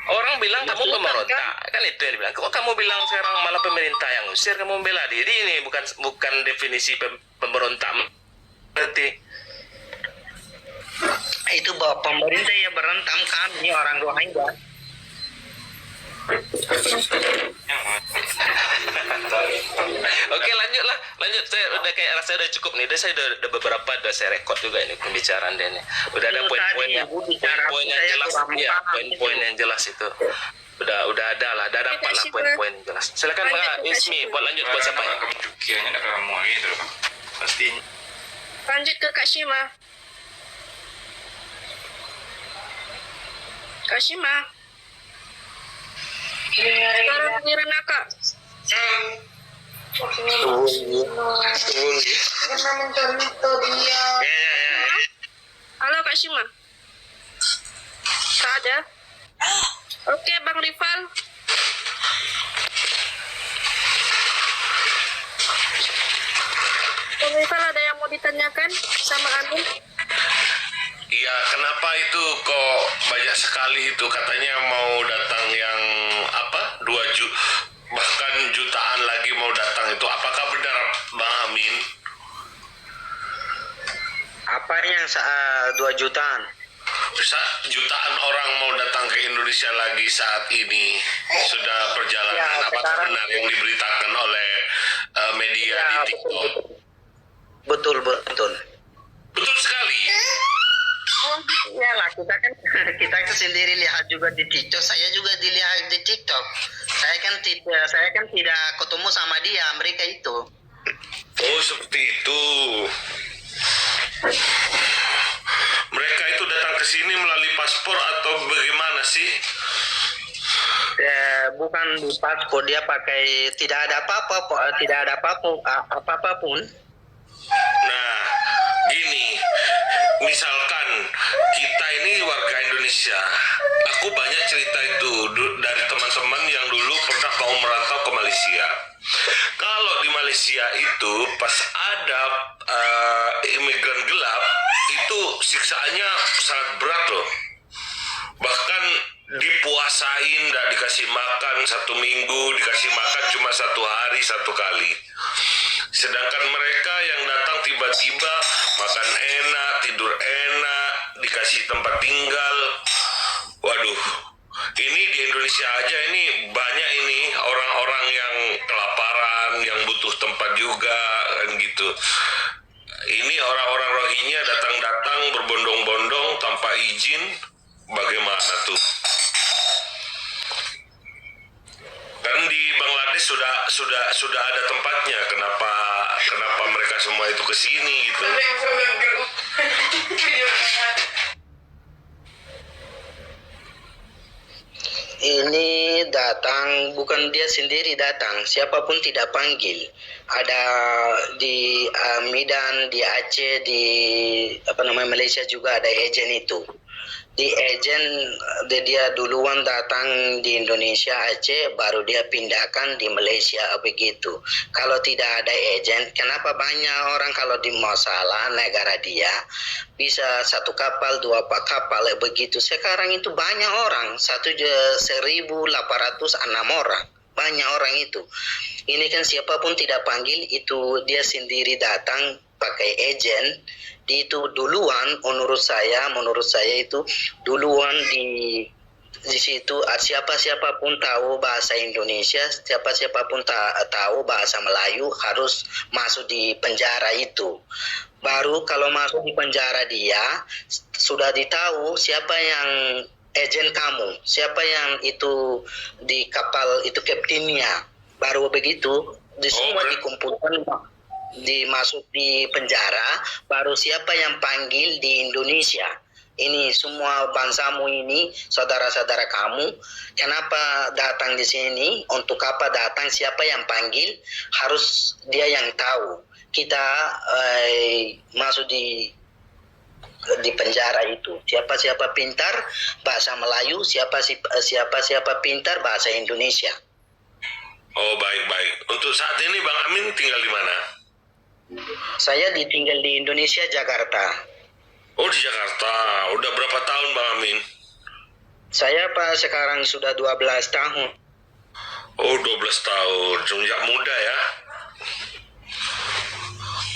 Speaker 2: Orang bilang kamu pemberontak, kan itu yang dibilang. Kok kamu bilang sekarang malah pemerintah yang usir, kamu bela diri? Ini bukan definisi pemberontak berarti.
Speaker 1: Itu bahwa pemerintah yang berentam kami orang Rohingya.
Speaker 2: Oke, lanjut. Saya udah kayak rasa udah cukup nih. Saya udah beberapa saya rekod juga ini pembicaraan dia nih. Udah ada poin-poin yang jelas. Iya, poin-poin yang jelas itu. Udah ada lah, udah dapat lah poin-poin yang jelas. Silakan Mbak Ismi, buat lanjut buat siapa ya?
Speaker 8: Kamu cukiannya nak kamu gitu loh. Pasti
Speaker 3: Lanjut ke Kak Shima. Kak Shima. Sekarang giliran Kak. Halo Kak Shima. Tak ada. Oke Bang Rival. Bang Rival, ada yang mau ditanyakan sama Amin?
Speaker 9: Iya, kenapa itu kok banyak sekali itu katanya mau datang yang bahkan jutaan lagi mau datang itu, apakah benar Bang Amin?
Speaker 1: Apa yang 2 jutaan?
Speaker 9: Jutaan orang mau datang ke Indonesia lagi saat ini sudah perjalanan.
Speaker 1: Ya,
Speaker 9: apakah
Speaker 1: sekarang
Speaker 9: benar yang diberitakan oleh media
Speaker 1: Ya,
Speaker 9: di TikTok?
Speaker 1: betul.
Speaker 9: Betul sekali.
Speaker 1: Ya lah, kita kan sendiri lihat juga di TikTok. Saya juga dilihat di TikTok. Saya kan tidak ketemu sama dia, mereka itu.
Speaker 9: Oh, seperti itu. Mereka itu datang ke sini melalui paspor atau bagaimana sih?
Speaker 1: Bukan di paspor, dia pakai tidak ada apa-apa pun.
Speaker 9: Nah, gini, misalkan kita ini warga Indonesia, aku banyak cerita itu dari teman-teman yang dulu pernah mau merantau ke Malaysia. Kalau di Malaysia itu pas ada imigran gelap, itu siksaannya sangat berat loh. Bahkan dipuasain, nggak dikasih makan 1 minggu, dikasih makan cuma 1 hari 1 kali. Sedangkan mereka yang datang tiba-tiba makan enak, tidur enak, dikasih tempat tinggal. Waduh, ini di Indonesia aja ini banyak ini orang-orang yang kelaparan, yang butuh tempat juga kan gitu. Ini orang-orang Rohingya datang-datang berbondong-bondong tanpa izin, bagaimana tuh? Kan di Bangladesh sudah ada tempatnya. Kenapa mereka semua itu ke sini gitu?
Speaker 1: Ini datang, bukan dia sendiri datang, siapapun tidak panggil. Ada di Medan, di Aceh, di Malaysia juga ada agen itu. Di agen dia duluan datang di Indonesia, Aceh, baru dia pindahkan di Malaysia begitu. Kalau tidak ada agen, kenapa banyak orang kalau di masalah negara dia bisa satu kapal, dua kapal begitu. Sekarang itu banyak orang, 1.806 orang. Banyak orang itu. Ini kan siapapun tidak panggil, itu dia sendiri datang pakai agen. Itu duluan menurut saya itu duluan di situ. Siapapun tahu bahasa Indonesia, siapapun tahu bahasa Melayu harus masuk di penjara itu. Baru kalau masuk di penjara dia sudah ditahu siapa yang agen kamu, siapa yang itu di kapal itu kaptennya. Baru begitu semua dikumpulkan, dimasuk di penjara, baru siapa yang panggil di Indonesia. Ini semua bangsamu ini, saudara-saudara kamu, kenapa datang di sini, untuk apa datang, siapa yang panggil, harus dia yang tahu. Kita masuk di penjara itu. Siapa pintar bahasa Melayu, siapa pintar bahasa Indonesia.
Speaker 9: Oh, baik. Untuk saat ini Bang Amin tinggal di mana?
Speaker 1: Saya tinggal di Indonesia, Jakarta.
Speaker 9: Oh, di Jakarta. Udah berapa tahun Bang Amin?
Speaker 1: Saya sekarang sudah 12 tahun.
Speaker 9: Oh, 12 tahun. Sejak muda ya.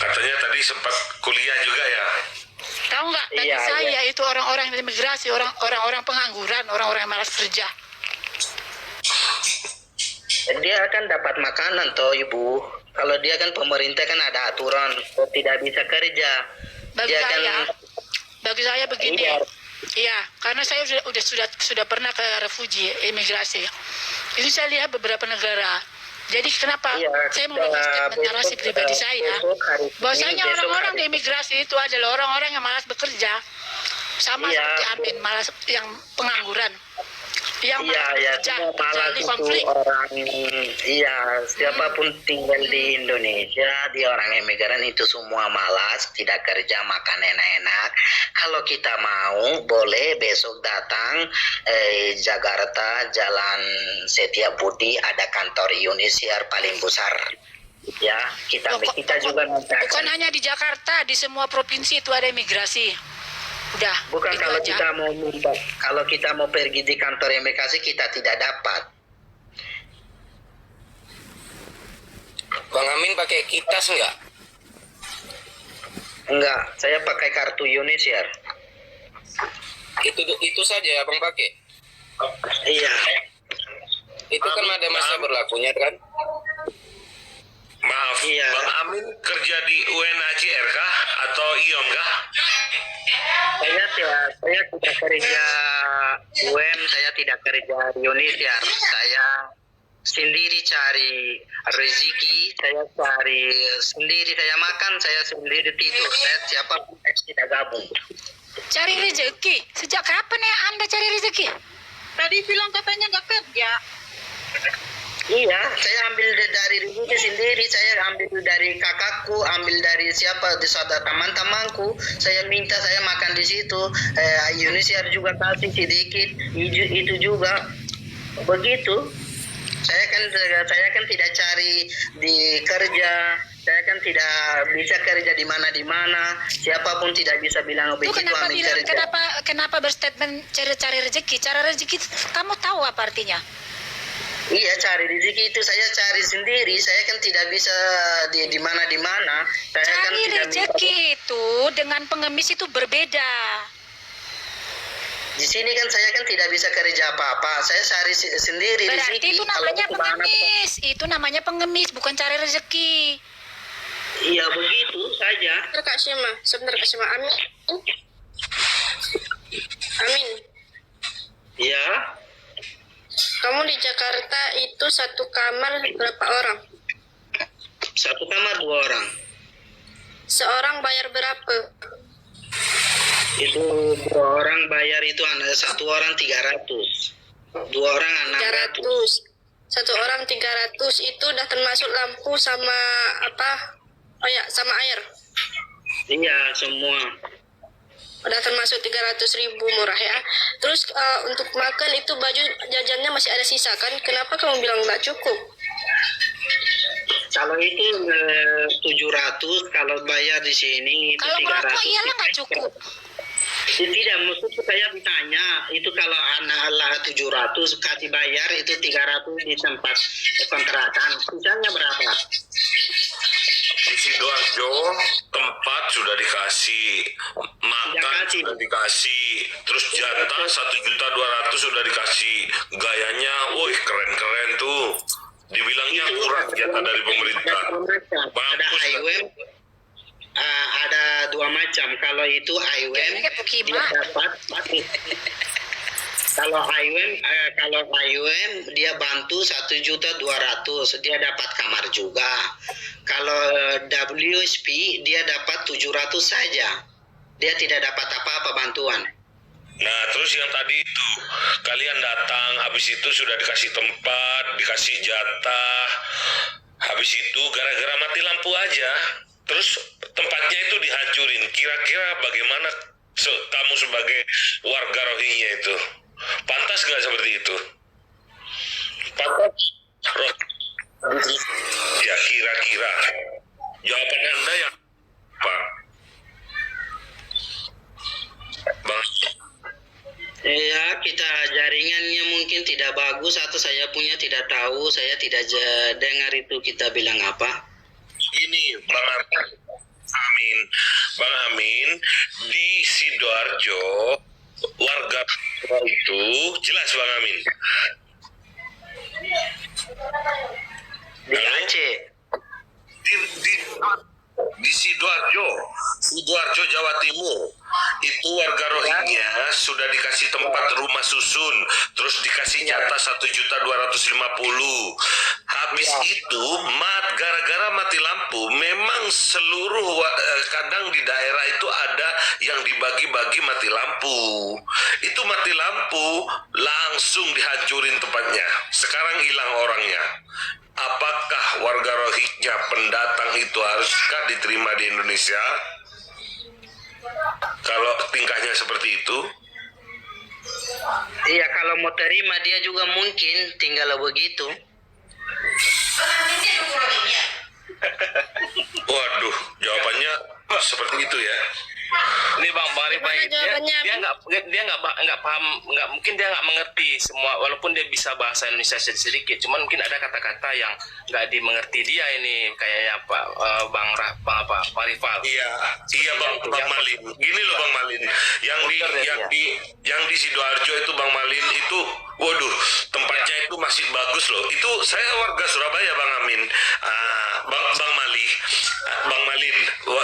Speaker 9: Katanya tadi sempat kuliah juga ya?
Speaker 7: Tahu nggak? Tadi saya itu orang-orang imigrasi, orang-orang pengangguran, orang-orang yang malas kerja.
Speaker 1: Dia akan dapat makanan toh Ibu. Kalau dia kan pemerintah kan ada aturan, tidak bisa kerja.
Speaker 7: Bagi saya begini. Iya, karena saya sudah pernah ke refugi imigrasi. Itu saya lihat beberapa negara. Jadi kenapa saya memberikan statement narasi pribadi saya, bahwasanya orang-orang di imigrasi itu adalah orang-orang yang malas bekerja, sama seperti Amin, malas yang pengangguran, yang malas bekerja,
Speaker 1: malas
Speaker 7: itu konflik.
Speaker 1: Orang, siapapun tinggal di Indonesia, di orang imigran itu semua malas, tidak kerja, makan enak-enak. Kalau kita mau, boleh besok datang Jakarta, Jalan Setiabudi, ada kantor UNHCR paling besar. Ya, kita juga minta.
Speaker 7: Bukan hanya di Jakarta, di semua provinsi itu ada imigrasi. Udah.
Speaker 1: Bukan kalau kita mau pergi di kantor imigrasi kita tidak dapat.
Speaker 6: Bang Amin pakai kitas enggak?
Speaker 1: Enggak, saya pakai kartu UNHCR.
Speaker 6: Itu saja Abang pakai?
Speaker 1: Iya.
Speaker 6: Itu kan ada masa berlakunya kan?
Speaker 9: Maaf, Bang Amin kerja di UNHCR kah atau IOM kah?
Speaker 1: Saya tidak kerja UM, saya tidak kerja UNHCR. Saya sendiri cari rezeki, saya cari sendiri, saya makan, saya sendiri tidur. Saya tidak gabung.
Speaker 7: Cari rezeki? Sejak kapan ya Anda cari rezeki?
Speaker 5: Tadi bilang katanya nggak kerja.
Speaker 1: Iya, saya ambil dari rezeki sendiri, saya ambil dari kakakku, ambil dari siapa, di saudara teman-temanku. Saya minta, saya makan di situ. UNHCR juga kasih sedikit, itu juga begitu. Saya kan tidak cari di kerja, saya kan tidak bisa kerja di mana. Siapapun tidak bisa bilang begitu.
Speaker 7: Kenapa berstatement cari rezeki? Cara rezeki kamu tahu apa artinya?
Speaker 1: Iya, cari rezeki itu saya cari sendiri. Saya kan tidak bisa di mana.
Speaker 7: Cari rezeki itu dengan pengemis itu berbeda.
Speaker 1: Di sini kan saya kan tidak bisa kerja apa-apa. Saya cari sendiri
Speaker 7: berarti
Speaker 1: rezeki.
Speaker 7: Itu namanya pengemis. Itu namanya pengemis, bukan cari rezeki.
Speaker 1: Iya, begitu saja.
Speaker 3: Sebentar Kak Syema. Amin. itu satu kamar berapa orang?
Speaker 1: Satu kamar 2 orang.
Speaker 3: Seorang bayar berapa?
Speaker 1: Itu 2 orang bayar itu satu orang 300. 2 orang 600.
Speaker 3: 300. Satu orang 300 itu udah termasuk lampu sama apa? Oh ya, sama air.
Speaker 1: Iya, semua.
Speaker 3: Udah termasuk 300.000 murah ya. Terus untuk makan itu baju jajannya masih ada sisa kan? Kenapa kamu bilang nggak cukup?
Speaker 1: Kalau itu 700, kalau bayar di sini itu
Speaker 7: Kalau
Speaker 1: 300.
Speaker 7: merokok iyalah nggak cukup.
Speaker 1: Tidak, maksud saya ditanya, itu kalau anak Allah 700 kasih bayar itu 300 di tempat kontrakan. Sisanya berapa?
Speaker 9: Di Sidoarjo tempat sudah dikasih, makan sudah dikasih, terus jatah 1.200.000 sudah dikasih. Gayanya, woi keren-keren tuh. Dibilangnya kurang jatah dari pemerintah.
Speaker 1: Ada IWM, ada 2 macam. Kalau itu IWM dia dapat. Kalau IWM dia bantu 1.200.000, dia dapat kamar juga. Kalau WSP dia dapat 700 saja, dia tidak dapat apa-apa bantuan.
Speaker 9: Nah, terus yang tadi itu, kalian datang, habis itu sudah dikasih tempat, dikasih jatah, habis itu gara-gara mati lampu aja, terus tempatnya itu dihancurin. Kira-kira bagaimana kamu sebagai warga Rohingya itu? Pantas nggak seperti itu? Pantas? Ya, kira-kira. Jawaban Anda yang apa? Bang?
Speaker 1: Ya, kita jaringannya mungkin tidak bagus atau saya punya tidak tahu, saya tidak dengar itu kita bilang apa.
Speaker 9: Gini, Bang Amin. Bang Amin, di Sidoarjo, warga itu, jelas Bang Amin?
Speaker 1: Di Aceh.
Speaker 9: Di Sidoarjo, Jawa Timur, itu warga Rohingya sudah dikasih tempat rumah susun, terus dikasih jatah 1.250.000. Habis itu, gara-gara mati lampu, memang seluruh kadang di daerah itu ada yang dibagi-bagi mati lampu. Itu mati lampu langsung dihancurin tempatnya. Sekarang hilang orangnya. Apakah warga Rohingya pendatang itu haruskah diterima di Indonesia? Kalau tingkahnya seperti itu?
Speaker 1: Iya, kalau mau terima dia juga mungkin tinggal begitu.
Speaker 9: Waduh, jawabannya seperti itu ya.
Speaker 2: Ini Bang Rifai, dia nggak paham, mungkin dia nggak mengerti semua, walaupun dia bisa bahasa Indonesia sedikit, cuman mungkin ada kata-kata yang nggak dimengerti dia ini, kayaknya Bang Rifai.
Speaker 9: Iya Bang Malin. Gini loh Bang Malin, yang di Sidoarjo itu Bang Malin itu, waduh, tempatnya itu masih bagus loh. Itu saya warga Surabaya Bang Amin, Bang Malin,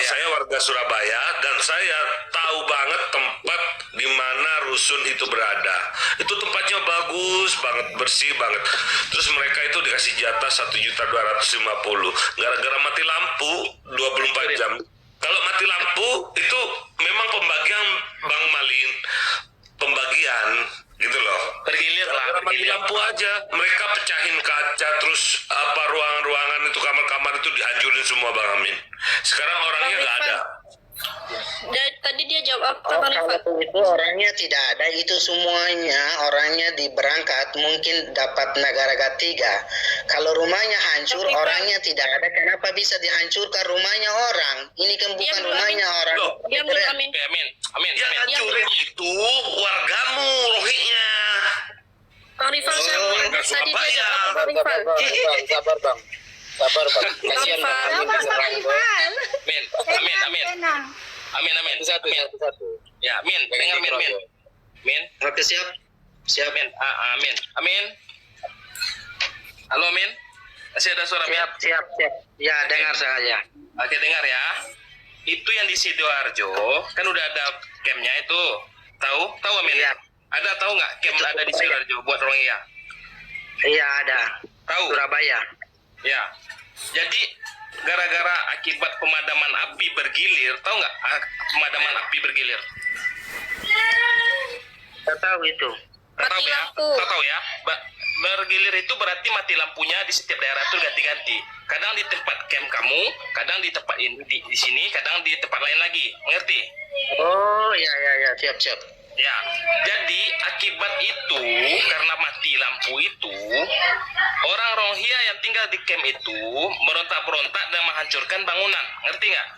Speaker 9: saya warga Surabaya dan saya tahu banget tempat di mana rusun itu berada. Itu tempatnya bagus banget, bersih banget. Terus mereka itu dikasih jatah 1.250.000 gara-gara mati lampu 24 jam. Kalau mati lampu itu memang pembagian Bang Malin, pembagian gitu loh.
Speaker 2: Tergilir lah,
Speaker 9: mati lampu aja, mereka pecahin kaca, terus apa ruangan-ruangan itu, kamar-kamar itu dihancurin semua Bang Amin. Sekarang orangnya nggak ada.
Speaker 3: Tadi dia jawab apa, Bang Rifat?
Speaker 1: Kalau itu orangnya tidak ada, itu semuanya orangnya diberangkat mungkin dapat negara ketiga. Kalau rumahnya hancur, orangnya tidak ada. Kenapa bisa dihancurkan rumahnya orang? Ini kan bukan rumahnya orang.
Speaker 3: Diam dulu, Amin.
Speaker 2: Amin.
Speaker 9: Yang hancurin itu wargamu Rohingya.
Speaker 3: Bang Rifat, tadi dia jawab apa, Bang Rifat?
Speaker 6: Sabar bang. Kasihan
Speaker 3: Bang
Speaker 6: bang.
Speaker 2: Amin.
Speaker 6: Satu.
Speaker 2: Ya, Min, dengar Min.
Speaker 1: Oke, siap.
Speaker 2: Min. Amin. Halo Min. Masih ada suara Min?
Speaker 1: Siap. Ya, dengar saja.
Speaker 2: Oke, dengar ya. Itu yang di Sidoarjo, kan udah ada campnya itu. Tahu Min?
Speaker 1: Iya.
Speaker 2: Tahu nggak camp ada di Sidoarjo buat Rohingya?
Speaker 1: Iya, ada.
Speaker 2: Tahu?
Speaker 1: Surabaya.
Speaker 2: Ya. Jadi gara-gara akibat pemadaman api bergilir, tahu nggak pemadaman api bergilir?
Speaker 1: Saya tahu itu.
Speaker 2: Tahu
Speaker 3: Mati
Speaker 2: ya?
Speaker 3: lampu.
Speaker 2: Tahu ya? Bergilir itu berarti mati lampunya di setiap daerah itu ganti-ganti. Kadang di tempat camp kamu, kadang di tempat di sini, kadang di tempat lain lagi. Mengerti?
Speaker 1: Oh, ya, siap.
Speaker 2: Ya, jadi akibat itu karena mati lampu itu orang Rohingya yang tinggal di camp itu merontak-berontak dan menghancurkan bangunan, ngerti nggak?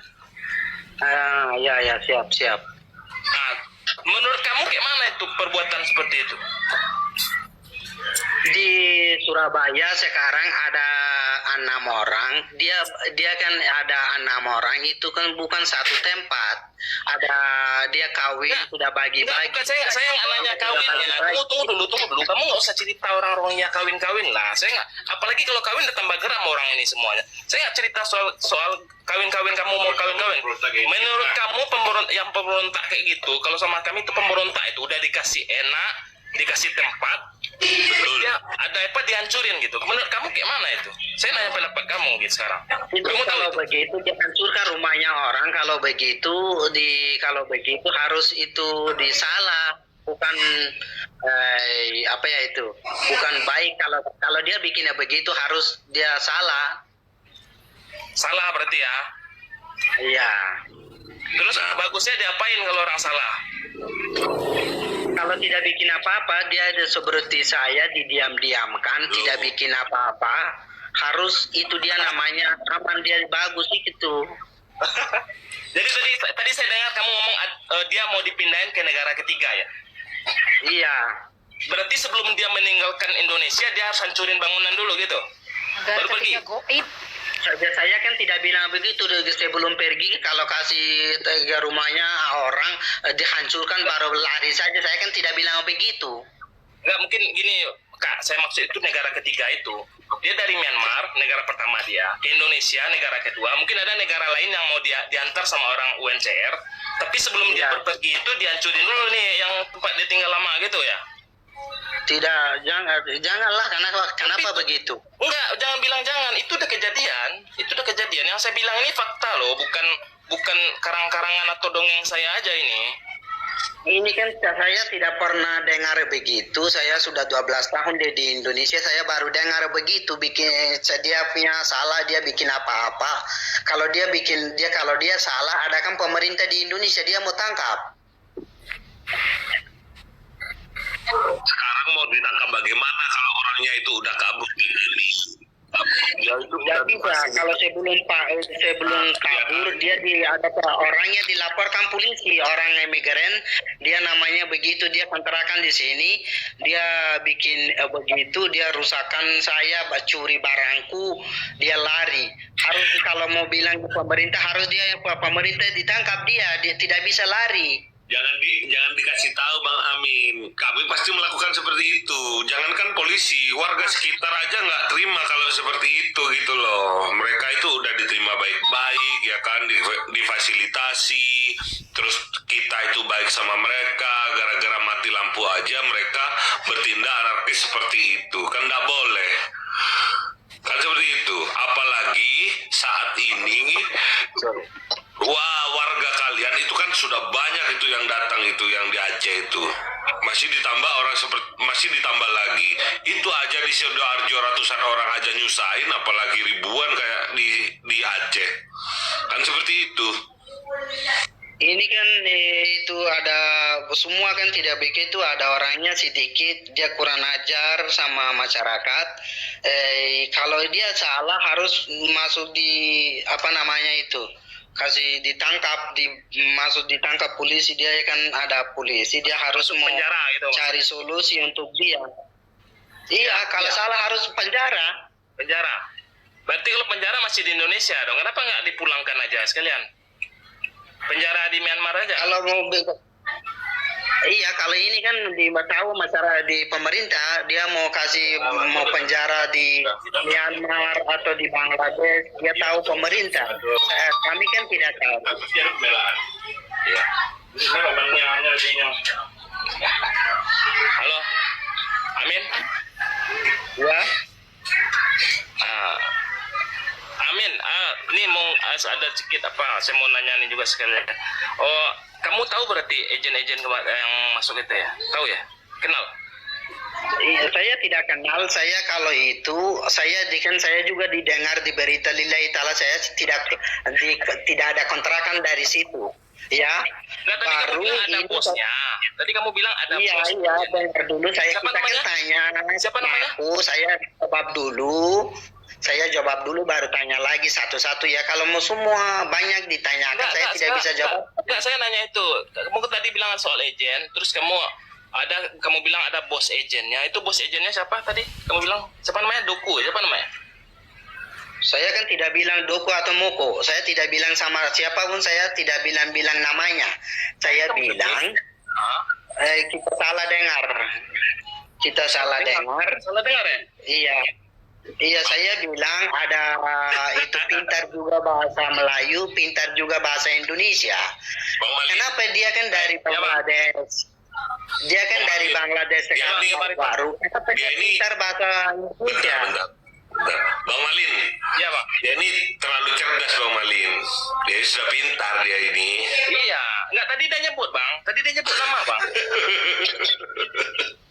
Speaker 1: Ya, siap.
Speaker 2: Nah, menurut kamu kayak mana itu perbuatan seperti itu?
Speaker 1: Di Surabaya sekarang ada 6 orang. Dia kan ada 6 orang, itu kan bukan satu tempat. Ada dia kawin sudah bagi-bagi.
Speaker 2: Bukan, saya nggak nanya kawinnya. Tunggu dulu. Kamu nggak usah cerita orang Rohingya kawin lah. Saya nggak. Apalagi kalau kawin udah tambah geram orang ini semuanya. Saya nggak cerita soal kawin kamu mau kawin. Menurut kamu pemberontak kayak gitu, kalau sama kami itu pemberontak itu udah dikasih enak, dikasih tempat, ya ada apa dihancurin gitu. Menurut kamu kayak mana itu? Saya nanya pendapat kamu gitu sekarang.
Speaker 1: Itu kalau begitu dihancurkan rumahnya orang. Kalau begitu harus itu disalah, bukan bukan baik. Kalau dia bikinnya begitu harus dia salah
Speaker 2: berarti ya?
Speaker 1: Iya.
Speaker 2: Terus bagusnya diapain kalau orang salah?
Speaker 1: Kalau tidak bikin apa-apa, dia seperti saya didiam-diamkan, tidak bikin apa-apa. Harus itu dia namanya aman, dia bagus itu.
Speaker 2: Jadi tadi saya dengar kamu ngomong dia mau dipindahin ke negara ketiga ya?
Speaker 1: Iya.
Speaker 2: Berarti sebelum dia meninggalkan Indonesia dia harus hancurin bangunan dulu gitu? Baru pergi?
Speaker 1: Saya kan tidak bilang begitu sebelum pergi. Kalau kasih rumahnya orang dihancurkan baru lari saja, saya kan tidak bilang begitu.
Speaker 2: Nggak, mungkin gini Kak, saya maksud itu negara ketiga itu dia dari Myanmar, negara pertama dia, ke Indonesia negara kedua. Mungkin ada negara lain yang mau diantar sama orang UNHCR, tapi sebelum dia pergi itu dihancurin dulu nih yang tempat dia tinggal lama gitu ya?
Speaker 1: Tidak, janganlah. Kenapa begitu?
Speaker 2: Enggak, jangan bilang jangan. Itu udah kejadian. Yang saya bilang ini fakta loh, bukan karang-karangan atau dongeng saya aja ini.
Speaker 1: Ini kan saya tidak pernah dengar begitu. Saya sudah 12 tahun di Indonesia, saya baru dengar begitu. Dia punya salah, dia bikin apa-apa. Kalau dia salah, ada kan pemerintah di Indonesia, dia mau tangkap.
Speaker 9: Sekarang mau ditangkap bagaimana kalau orangnya itu udah kabur di sini? Ya itu
Speaker 1: kalau sebelum kabur ada orangnya dilaporkan polisi, orang imigran, dia namanya begitu, dia kontrakan di sini, dia bikin begitu, dia rusakkan saya, curi barangku, dia lari. Harus kalau mau bilang ke pemerintah, harus pemerintah ditangkap dia tidak bisa lari.
Speaker 9: Jangan dikasih tahu Bang Amin. Kami pasti melakukan seperti itu. Jangankan polisi, warga sekitar aja nggak terima kalau seperti itu gitu loh. Mereka itu udah diterima baik-baik ya kan, difasilitasi. Terus kita itu baik sama mereka. Gara-gara mati lampu aja mereka bertindak anarkis seperti itu. Kan nggak boleh. Kan seperti itu. Apalagi saat ini. Wah, warga kalian itu kan sudah banyak itu yang datang itu yang di Aceh itu. Masih ditambah lagi. Itu aja di Sidoarjo ratusan orang aja nyusahin, apalagi ribuan kayak di Aceh. Kan seperti itu.
Speaker 1: Ini kan itu ada semua kan tidak begitu, ada orangnya sedikit, dia kurang ajar sama masyarakat. Kalau dia salah harus masuk di kasih ditangkap, ditangkap polisi, dia kan ada polisi, dia harus
Speaker 2: penjara gitu,
Speaker 1: cari solusi untuk dia. Iya, kalau salah harus penjara.
Speaker 2: Berarti kalau penjara masih di Indonesia dong, kenapa nggak dipulangkan aja sekalian? Penjara di Myanmar aja.
Speaker 1: Kalau ini kan tahu masyarakat di pemerintah, dia mau penjara di Myanmar atau di Bangladesh, dia tahu pemerintah. Kami kan tidak tahu.
Speaker 2: Halo, Amin.
Speaker 1: Ya.
Speaker 2: sedikit apa, saya mau nanya nih juga sekalian. Oh, kamu tahu berarti agen-agen yang masuk itu ya? Tahu ya? Kenal?
Speaker 1: Iya, saya tidak kenal. Saya kalau itu, saya juga didengar di berita lillahi ta'ala, saya tidak ada kontrakan dari situ. Ya,
Speaker 2: Nggak, tadi kamu bilang ada bosnya. Tadi kamu bilang ada
Speaker 1: iya,
Speaker 2: bos.
Speaker 1: iya, dengar dulu.
Speaker 2: Siapa
Speaker 1: Kita
Speaker 2: namanya?
Speaker 1: kan tanya.
Speaker 2: Siapa namanya?
Speaker 1: Saya jawab dulu. Saya jawab dulu baru tanya lagi satu-satu ya. Kalau mau semua banyak ditanyakan, saya tidak bisa jawab.
Speaker 2: Enggak, saya nanya itu. Kamu tadi bilang soal agen, terus kamu bilang ada bos agennya. Itu bos agennya siapa tadi? Kamu bilang siapa namanya? Doku, siapa namanya?
Speaker 1: Saya kan tidak bilang Doku atau Moko. Saya tidak bilang sama siapapun, saya tidak bilang namanya. Saya bilang kita salah dengar. Kita salah dengar.
Speaker 2: Salah dengar ya?
Speaker 1: Iya. Iya, saya bilang ada itu pintar juga bahasa Melayu, pintar juga bahasa Indonesia. Kenapa dia kan dari Bangladesh? Dia kan dari Bangladesh sekarang baru. Kenapa dia pintar bahasa Indonesia?
Speaker 9: Bentar. Bang Malin,
Speaker 2: Iya, Bang.
Speaker 9: dia ini terlalu cerdas Bang Malin. Dia sudah pintar dia ini.
Speaker 2: Iya, enggak tadi dia nyebut, Bang. Tadi dia nyebut nama, Bang.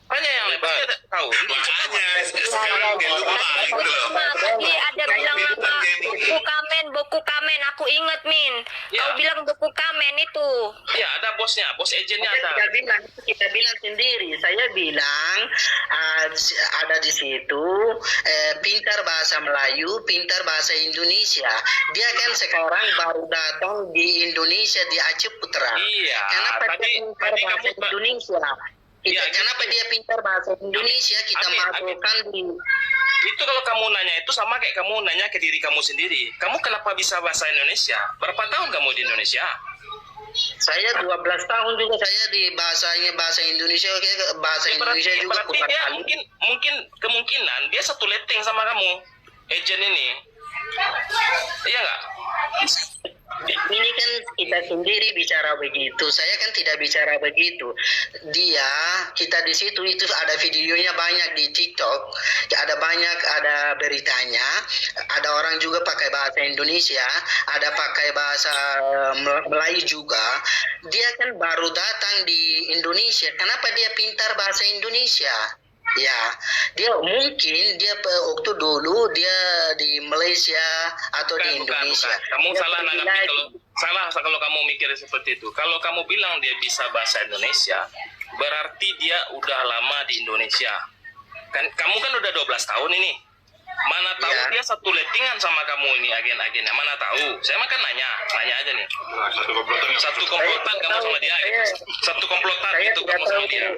Speaker 2: Tanya yang lain, pasti ada tahu.
Speaker 9: Makanya sekarang dia lupa gitu loh.
Speaker 4: Tadi ada bilang nama Boku Kamen, aku inget Min.
Speaker 2: Ya.
Speaker 4: Kau bilang Boku Kamen itu.
Speaker 2: Iya, ada bosnya, bos agennya ada.
Speaker 1: Kita bilang sendiri. Saya bilang ada di situ pintar bahasa Melayu, pintar bahasa Indonesia. Dia kan sekarang baru datang di Indonesia di Aceh Putra.
Speaker 2: Iya.
Speaker 1: Kenapa dia pintar
Speaker 2: Tadi
Speaker 1: bahasa
Speaker 2: kamu
Speaker 1: Indonesia? Kenapa dia pintar bahasa Indonesia? Kita masukkan di.
Speaker 2: Itu kalau kamu nanya itu sama kayak kamu nanya ke diri kamu sendiri. Kamu kenapa bisa bahasa Indonesia? Berapa tahun kamu di Indonesia?
Speaker 1: Saya 12 tahun juga saya di bahasa Indonesia, bahasa Indonesia juga
Speaker 2: berarti
Speaker 1: putar
Speaker 2: dia
Speaker 1: kali.
Speaker 2: mungkin kemungkinan dia satu letting sama kamu, agent ini. Iya nggak?
Speaker 1: Ini kan kita sendiri bicara begitu. Saya kan tidak bicara begitu. Kita di situ itu ada videonya banyak di TikTok. Ada beritanya. Ada orang juga pakai bahasa Indonesia, ada pakai bahasa Melayu juga. Dia kan baru datang di Indonesia. Kenapa dia pintar bahasa Indonesia? Ya, mungkin dia waktu dulu dia di Malaysia atau di Indonesia.
Speaker 2: Bukan. Kamu
Speaker 1: Dia
Speaker 2: salah
Speaker 1: pergi
Speaker 2: nanggapi
Speaker 1: lagi.
Speaker 2: kalau kamu mikir seperti itu. Kalau kamu bilang dia bisa bahasa Indonesia, berarti dia udah lama di Indonesia. Kamu kan udah 12 tahun ini. Mana tahu dia satu lettingan sama kamu ini agen-agennya. Mana tahu. Saya makan nanya aja nih. Satu komplotan kamu sama dia. Satu komplotan itu kamu sama dia.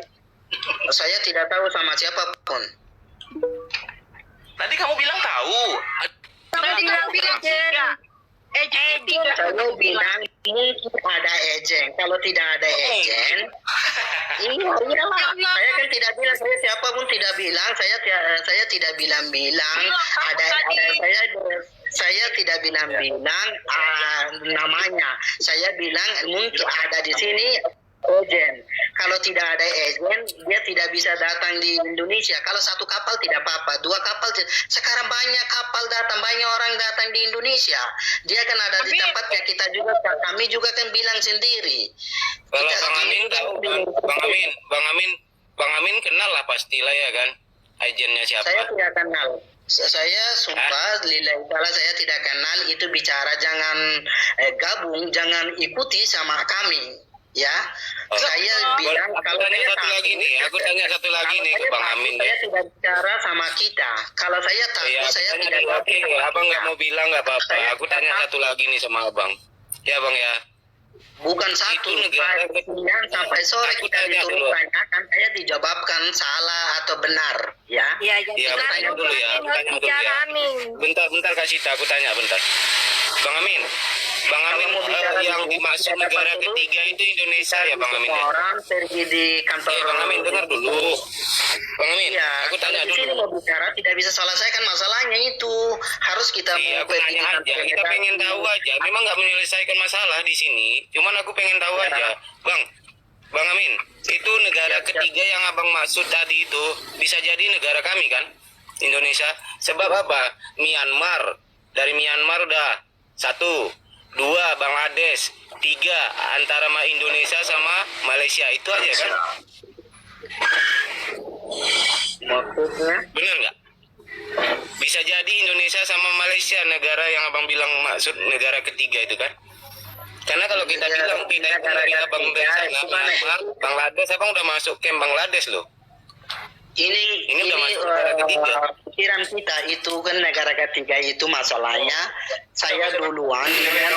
Speaker 1: Saya tidak tahu sama siapapun.
Speaker 2: Tadi kamu bilang tahu.
Speaker 4: Kamu bilang agen.
Speaker 1: Saya bilang mungkin ada agent. Kalau tidak ada agent, iyalah. Saya kan tidak bilang, saya siapapun tidak bilang. Saya tidak bilang saya tidak bilang namanya. Saya bilang mungkin ada di sini agent. Kalau tidak ada agent, dia tidak bisa datang di Indonesia. Kalau satu kapal tidak apa-apa, dua kapal. Sekarang banyak kapal datang, banyak orang datang di Indonesia. Dia kan ada di tempatnya. Kami juga kan bilang sendiri.
Speaker 6: Kalau Bang Amin tahu, Bang Amin kenal lah pastilah ya kan, agennya siapa?
Speaker 1: Saya tidak kenal. Saya sumpah, lillahi ta'ala saya tidak kenal. Itu bicara jangan gabung, jangan ikuti sama kami. Ya, saya bilang
Speaker 6: aku tanya satu lagi nih ke Bang Amin.
Speaker 1: Saya tidak bicara sama kita. Kalau saya takut, saya tidak
Speaker 6: gabung. Abang nggak mau bilang nggak apa-apa. Aku tanya satu lagi nih sama Abang. Ya Bang ya.
Speaker 1: Bukan satu, sampai sore kita disuruh tanyakan, saya dijawabkan salah atau benar, ya.
Speaker 4: Iya,
Speaker 6: aku tanya dulu ya. Bentar kasih tahu, aku tanya bentar. Bang Amin yang dimaksud negara ketiga itu Indonesia ya Bang Amin.
Speaker 1: Orang pergi di kantor.
Speaker 6: Bang Amin dengar dulu. Bang Amin, aku tanya dulu.
Speaker 1: Di sini mau bicara tidak bisa selesaikan masalahnya itu. Harus kita
Speaker 6: aku tanya aja. Kita pengen tahu aja. Memang nggak menyelesaikan masalah di sini. Cuman aku pengen tahu aja, Bang Amin. Itu negara ketiga yang Abang maksud tadi itu bisa jadi negara kami kan? Indonesia. Sebab apa? Dari Myanmar udah satu. 2 Bangladesh, 3 antara Indonesia sama Malaysia. Itu aja kan?
Speaker 1: Maksudnya?
Speaker 6: Bener nggak? Bisa jadi Indonesia sama Malaysia negara yang abang bilang maksud negara ketiga itu kan? Karena kalau kita bilang kita itu dari abang dari sana, Myanmar, Bangladesh, abang udah masuk camp Bangladesh loh.
Speaker 1: Ini
Speaker 6: udah masuk negara ketiga.
Speaker 1: Pikiran kita itu kan negara ketiga itu masalahnya. Saya duluan dengan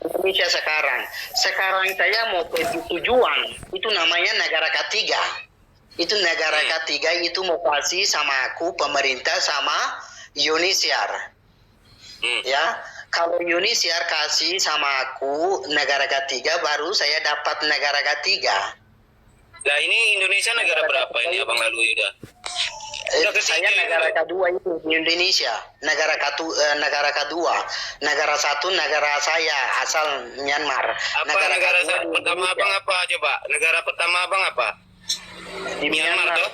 Speaker 1: Indonesia sekarang. Sekarang saya mau pergi tujuan. Itu namanya negara ketiga. Itu negara ketiga itu mau kasih sama aku pemerintah sama Unisiar. Ya, kalau Unisiar kasih sama aku negara ketiga, baru saya dapat negara ketiga.
Speaker 6: Nah ini Indonesia negara berapa ini abang lalu udah?
Speaker 1: Saya negara kedua itu di Indonesia, negara kedua, negara satu negara saya asal Myanmar.
Speaker 6: Apa negara pertama abang apa coba? Negara pertama abang apa?
Speaker 1: Di
Speaker 6: Myanmar tuh?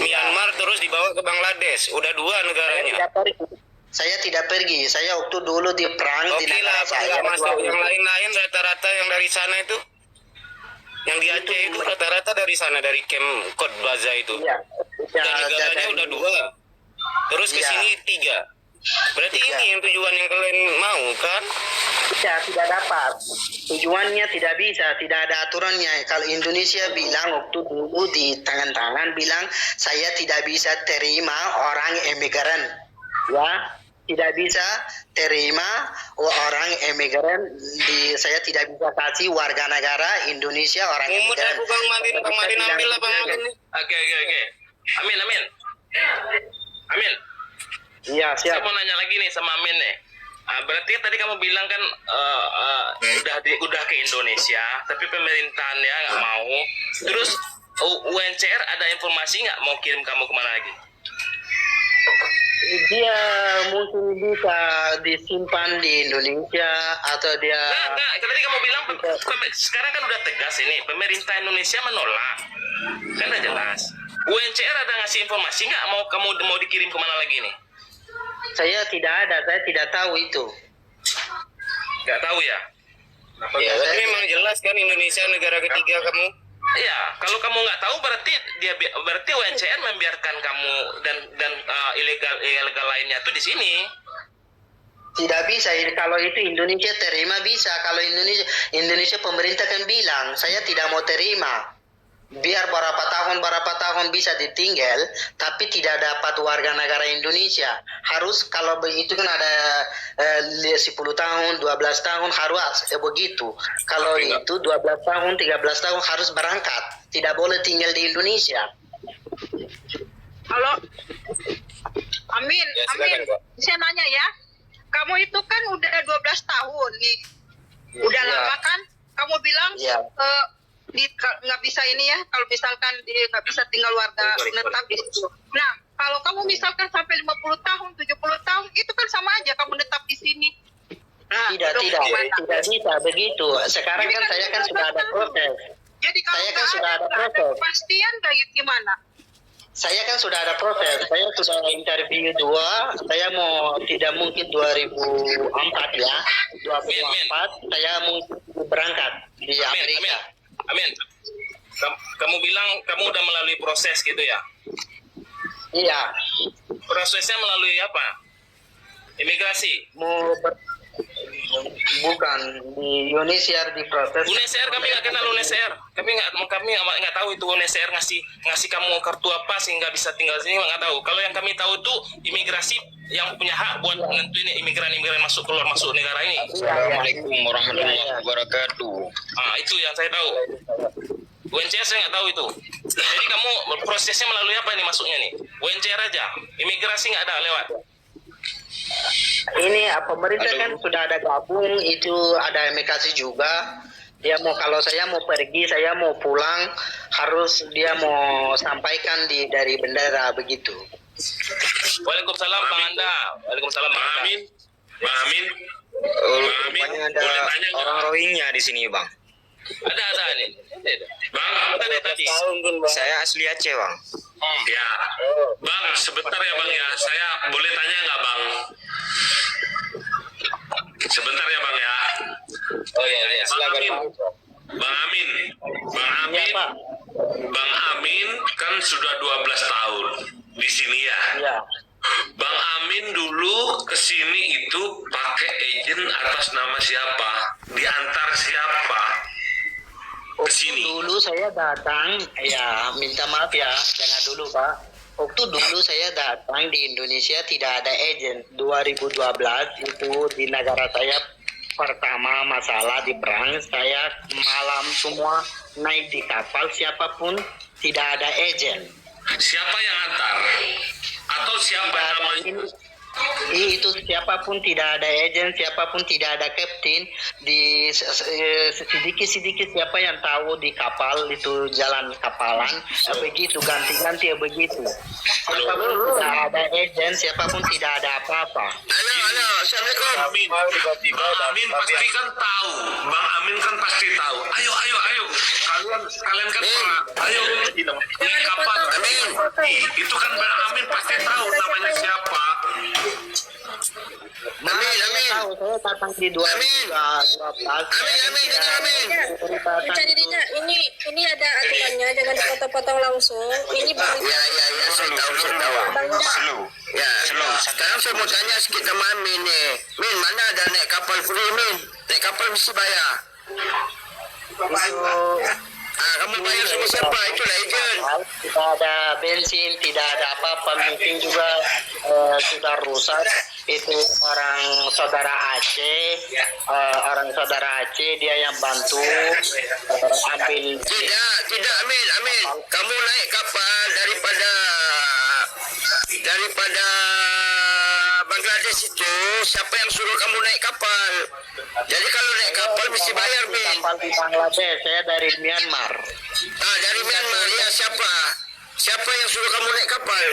Speaker 6: Myanmar terus dibawa ke Bangladesh, udah 2 negaranya.
Speaker 1: Saya tidak pergi. Saya waktu dulu di perang di
Speaker 6: Oke
Speaker 1: negara
Speaker 6: lah,
Speaker 1: saya.
Speaker 6: nggak masuk. Yang lain-lain rata-rata yang dari sana itu, yang di Aceh itu rata-rata dari sana, dari camp Cote Baza itu.
Speaker 1: Iya.
Speaker 6: Dan negaranya udah 2. Terus ke sini 3. Berarti ini yang tujuan yang kalian mau kan?
Speaker 1: Tidak dapat. Tujuannya tidak bisa, tidak ada aturannya. Kalau Indonesia bilang waktu dulu di tangan-tangan bilang saya tidak bisa terima orang emigran. Ya, tidak bisa terima orang emigran saya tidak bisa kasih warga negara Indonesia orang emigran.
Speaker 6: Bang Malin ambil lah Bang Malin.
Speaker 2: Oke. Amin.
Speaker 1: Iya, siap.
Speaker 2: Saya mau nanya lagi nih sama Amin nih. Berarti tadi kamu bilang kan udah ke Indonesia, tapi pemerintahannya nggak mau. Terus UNCR ada informasi nggak mau kirim kamu kemana lagi?
Speaker 1: Dia mungkin bisa disimpan di Indonesia atau dia...
Speaker 2: Enggak. Tadi kamu bilang sekarang kan udah tegas ini, pemerintah Indonesia menolak. Kan udah jelas. UNCR ada ngasih informasi nggak mau dikirim kemana lagi nih?
Speaker 1: Saya tidak tahu itu.
Speaker 2: Nggak tahu ya?
Speaker 6: Ya, tapi memang jelas kan Indonesia negara ketiga kamu.
Speaker 2: Iya, kalau kamu nggak tahu berarti UNCR membiarkan kamu dan ilegal lainnya tuh di sini.
Speaker 1: Tidak bisa. Kalau itu Indonesia terima bisa. Kalau Indonesia pemerintah kan bilang saya tidak mau terima. Biar berapa tahun bisa ditinggal, tapi tidak dapat warga negara Indonesia. Harus kalau begitu kan ada 10 tahun, 12 tahun harus begitu. Kalau itu 12 tahun, 13 tahun harus berangkat. Tidak boleh tinggal di Indonesia.
Speaker 5: Halo, Amin,
Speaker 6: Ya, silakan, Kak.
Speaker 5: saya nanya ya, kamu itu kan udah 12 tahun nih, udah lama kan? Kamu bilang nggak bisa ini ya, kalau misalkan nggak bisa tinggal warga menetap di situ. Nah, kalau kamu misalkan sampai 50 tahun, 70 tahun, itu kan sama aja kamu menetap di sini. Nah,
Speaker 1: Tidak bisa begitu. Sekarang
Speaker 5: Jadi
Speaker 1: kan saya kan sudah ada proses.
Speaker 5: Jadi kalau
Speaker 1: Saya kan sudah ada proses.
Speaker 5: kepastian kayak gimana?
Speaker 1: Saya kan sudah ada proses. Saya sudah interview 2. Saya mau tidak mungkin 2004 ya. 2004 saya mungkin berangkat di Amerika.
Speaker 2: Amin. Kamu bilang kamu udah melalui proses gitu ya?
Speaker 1: Iya.
Speaker 2: Prosesnya melalui apa? Imigrasi?
Speaker 1: Bukan di Unisiar di proses.
Speaker 2: UNHCR kami nggak kenal UNHCR. Kami nggak tahu itu UNHCR ngasih kamu kartu apa sehingga bisa tinggal di sini, nggak tahu. Kalau yang kami tahu itu imigrasi yang punya hak buat nentuin imigran masuk keluar masuk negara ini.
Speaker 6: Assalamualaikum warahmatullahi wabarakatuh.
Speaker 2: Itu yang saya tahu. UNHCR saya nggak tahu itu. Jadi kamu prosesnya melalui apa ini masuknya nih? UNHCR aja, imigrasi nggak ada lewat.
Speaker 1: Ini pemerintah kan sudah ada gabung, itu ada imigrasi juga. Dia mau kalau saya mau pergi, saya mau pulang, harus dia mau sampaikan dari bendera begitu.
Speaker 2: Waalaikumsalam Bang Anda. Waalaikumsalam Bang Amin.
Speaker 9: Bang Amin.
Speaker 6: Rupanya ada
Speaker 9: boleh tanya nggak?
Speaker 6: orang Rohingya di sini, Bang.
Speaker 2: Ada nih. Bang, tadi.
Speaker 6: Saya asli Aceh, Bang.
Speaker 9: Ya, Bang, sebentar ya Bang ya. Saya boleh tanya nggak Bang? Sebentar ya Bang ya.
Speaker 6: Oh iya, silakan.
Speaker 9: Bang Amin. Bang Amin.
Speaker 1: Iya, Pak.
Speaker 9: Bang Amin kan sudah 12 tahun di sini ya.
Speaker 1: Iya.
Speaker 9: Bang Amin dulu kesini itu pakai agent atas nama siapa? Diantar siapa kesini?
Speaker 1: Dulu saya datang, ya minta maaf ya, jangan dulu Pak. Waktu dulu saya datang di Indonesia tidak ada agent. 2012 itu di negara saya pertama masalah di perang, saya malam semua naik di kapal, siapapun tidak ada agent.
Speaker 9: Siapa yang antar? Atau siapa
Speaker 1: Tidak ada
Speaker 9: namanya?
Speaker 1: itu siapapun tidak ada agent, siapapun tidak ada kapten. Di sedikit siapa yang tahu di kapal itu jalan kapalan begitu, ganti-ganti begitu. Siapapun tidak ada agent, siapapun tidak ada apa-apa.
Speaker 9: Halo, Assalamualaikum. Amin. Bang Amin pasti kan tahu. Bang Amin kan pasti tahu. Ayo. Kalian kan perang. Ayo. Naik kapal. Amin. Itu kan Bang Amin pasti tahu namanya siapa.
Speaker 1: Amin. Tahu, saya datang di 2012.
Speaker 3: Amin. Mencari tidak, ini ada aturannya, jangan dipotong-potong langsung. Ini Bang.
Speaker 10: Ya, saya tahu. Ya, sekarang saya mau tanya sedikit sama Amin nih. Min, mana ada naik kapal free, Min? Naik kapal mesti bayar. Kamu bayar sama siapa? Itulah agent.
Speaker 1: Tidak ada bensin, tidak ada apa-apa, mungkin juga sudah rusak. Itu orang saudara Aceh, dia yang bantu ambil.
Speaker 10: Tidak, Amin. Kamu naik kapal daripada Bangladesh itu, siapa yang suruh kamu naik kapal? Jadi kalau naik kapal mesti bayar, Min.
Speaker 1: Kapal di Bangladesh, saya dari Myanmar.
Speaker 10: Dari Myanmar, ya siapa? Siapa yang suruh kamu naik kapal?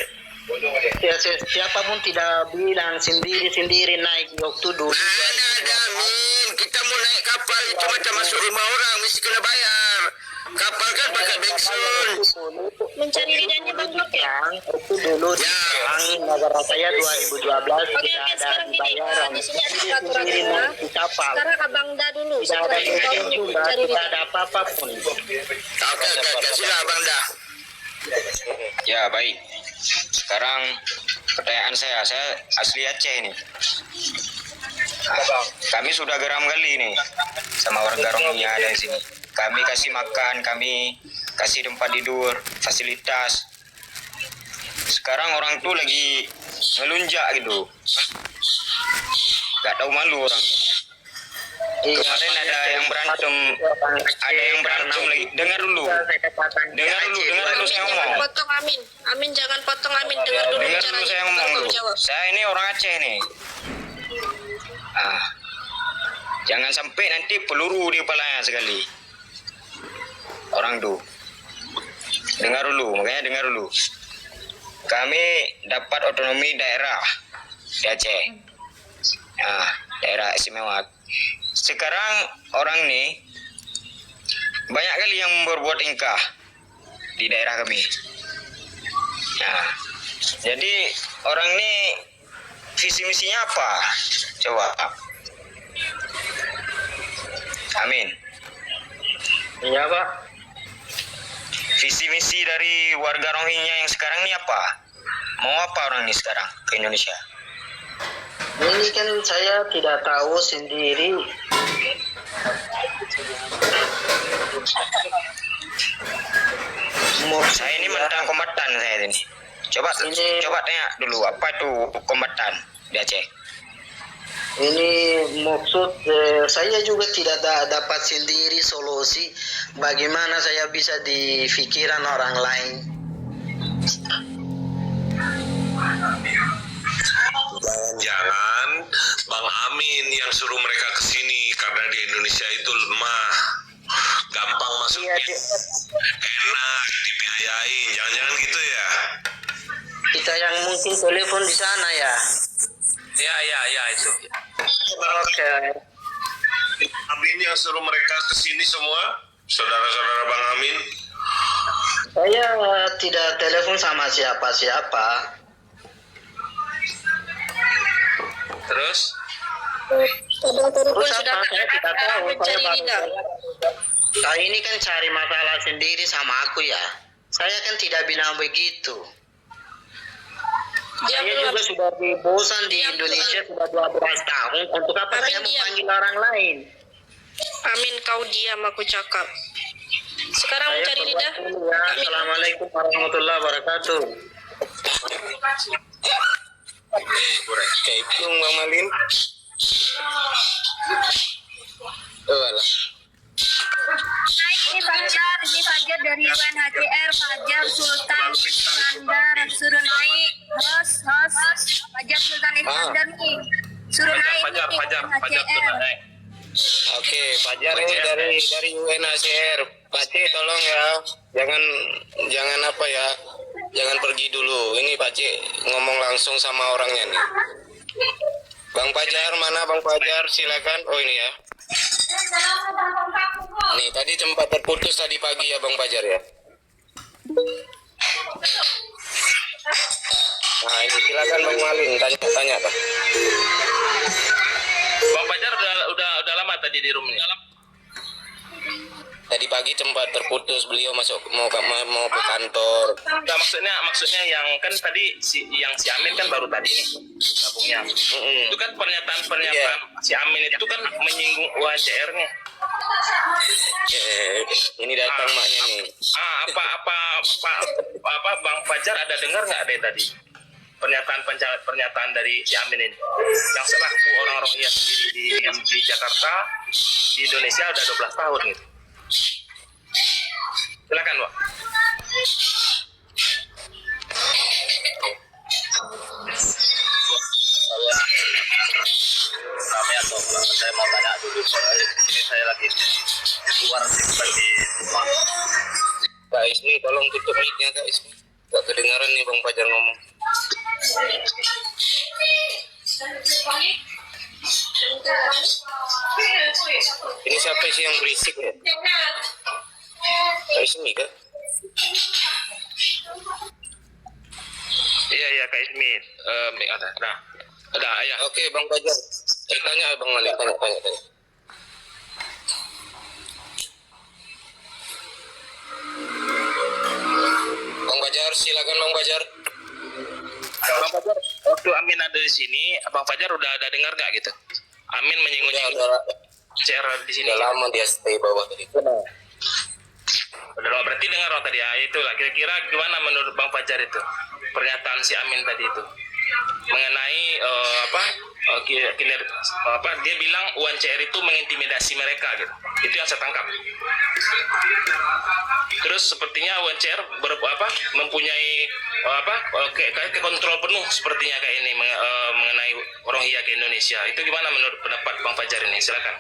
Speaker 1: Siapapun tidak bilang, sendiri naik waktu dulu.
Speaker 10: Mana ada, Min. Kita mau naik kapal itu macam masuk rumah orang, mesti kena bayar. Kapal kan pakai bensin.
Speaker 3: Mencari ridanya Bang Roket.
Speaker 1: Itu dulu di negara saya 2012
Speaker 3: Oke,
Speaker 1: tidak ada
Speaker 3: sekarang gini,
Speaker 1: dibayar.
Speaker 3: di sini ada peraturannya.
Speaker 1: Di kapal.
Speaker 3: Sekarang Abang Da dulu,
Speaker 1: Tidak ada
Speaker 3: setelah itu
Speaker 1: bensin
Speaker 3: kamu
Speaker 1: juga,
Speaker 3: mencari
Speaker 1: tidak
Speaker 3: rida.
Speaker 1: ada apa-apa pun.
Speaker 10: Oke, silakan Bang dah.
Speaker 6: Ya, baik. Sekarang pertanyaan saya asli Aceh ini. Kami sudah geram kali nih sama warga Rohingya ada di sini. Kami kasih makan, kami kasih tempat tidur, fasilitas. Sekarang orang tuh lagi ngelunjak gitu. Gak tahu malu orang. Kemarin ada yang berantem lagi. Dengar dulu saya ngomong.
Speaker 3: Potong Amin jangan potong Amin, dengar dulu
Speaker 6: Dengar
Speaker 3: bicaranya.
Speaker 6: dulu saya ngomong
Speaker 3: baru
Speaker 6: dulu.
Speaker 3: kamu jawab.
Speaker 6: Saya ini orang Aceh nih. Jangan sampai nanti peluru di kepalanya sekali. Orang tuh. Dengar dulu. Kami dapat otonomi daerah di Aceh. Daerah istimewa. Sekarang orang nih banyak kali yang berbuat ingkah di daerah kami. Jadi orang ini visi misinya apa? Coba. Amin.
Speaker 1: Iya Pak.
Speaker 6: Visi misi dari warga Rohingya yang sekarang ini apa? Mau apa orang ini sekarang ke Indonesia?
Speaker 1: Ini kan saya tidak tahu sendiri.
Speaker 6: Saya ini mantan kombatan saya ini. Coba tanya dulu apa itu kombatan di Aceh?
Speaker 1: Ini maksud saya juga tidak dapat sendiri solusi bagaimana saya bisa di pikiran orang lain.
Speaker 9: Jangan Bang Amin yang suruh mereka ke sini karena di Indonesia itu lemah, gampang masuknya, enak dibiayain, jangan-jangan gitu ya?
Speaker 1: Kita yang mungkin telepon di sana ya.
Speaker 2: Ya itu.
Speaker 1: Oke.
Speaker 9: Amin yang suruh mereka ke sini semua, saudara-saudara Bang Amin.
Speaker 1: Saya tidak telepon sama siapa-siapa.
Speaker 2: Terus?
Speaker 3: Abang Toru pun
Speaker 1: Terus
Speaker 3: sudah
Speaker 1: apa? Saya tidak tahu.
Speaker 3: mencari
Speaker 1: Saya
Speaker 3: Linda.
Speaker 1: Kak ini kan cari masalah sendiri sama aku ya. Saya kan tidak bilang begitu.
Speaker 3: Dia
Speaker 1: Saya
Speaker 3: belum.
Speaker 1: juga sudah bosan di Indonesia sudah 12 tahun. Untuk apa
Speaker 3: Amin,
Speaker 1: saya
Speaker 3: diam.
Speaker 1: memanggil orang lain?
Speaker 3: Amin, kau diam, aku cakap. Sekarang mau
Speaker 1: Saya
Speaker 3: cari
Speaker 1: perbuat
Speaker 3: Linda?
Speaker 1: dulu ya. Assalamualaikum warahmatullahi wabarakatuh.
Speaker 6: Kayak itu Bang Malin. Alah.
Speaker 4: Ini Fajar dari UNHCR, Fajar Sultan Iskandar, suruh naik, host, Fajar Sultan Iskandar nih, suruh naik nih,
Speaker 2: Fajar
Speaker 4: UNHCR.
Speaker 2: naik.
Speaker 6: Oke, Fajar ini dari UNHCR. Pace tolong ya, jangan apa ya, jangan pergi dulu. Ini Pace ngomong langsung sama orangnya nih. Bang Fajar mana Bang Fajar? Silakan. Oh ini ya. Nih tadi sempat terputus tadi pagi ya Bang Fajar ya. Nah ini silakan Bang Malin tanya Pak.
Speaker 2: Bang Fajar udah lama tadi di rumah.
Speaker 6: Tadi pagi sempat terputus, beliau mau ke kantor.
Speaker 2: Nah, maksudnya yang kan tadi si Amin kan baru tadi nih gabungnya. Itu kan pernyataan si Amin itu kan menyinggung UNHCR-nya.
Speaker 6: Ini datang maknya nih.
Speaker 2: Apa Bang Fajar ada dengar nggak deh tadi pernyataan dari si Amin ini yang selaku orang Rohingya sendiri di Jakarta di Indonesia udah 12 tahun gitu. Silakan Pak. Kami atau saya mau tanya dulu soalnya ini saya lagi keluar seperti
Speaker 6: Kak Ismi tolong tutup mic-nya Kak Ismi. Gak kedengaran nih Bang Fajar ngomong. Ini siapa sih yang berisik ya? Kak Ismi kah?
Speaker 2: Iya Kak Ismi. Ada ya.
Speaker 6: Oke Bang Fajar. Tanya Bang Malik, tanya. Bang Fajar, silakan Bang Fajar.
Speaker 2: Bang Fajar, waktu Amin ada di sini, Bang Fajar udah ada dengar nggak gitu? Amin menyinggung CR di sini.
Speaker 6: Udah lama dia stay bawah tadi.
Speaker 2: Udah lama berarti dengar tadi ya itulah. Kira-kira gimana menurut Bang Fajar itu pernyataan si Amin tadi itu mengenai dia bilang UNHCR itu mengintimidasi mereka gitu. Itu yang saya tangkap. Terus sepertinya UNHCR mempunyai kayak kontrol penuh sepertinya kayak ini mengenai Rohingya ke Indonesia. Itu gimana menurut pendapat Bang Fajar ini? Silakan.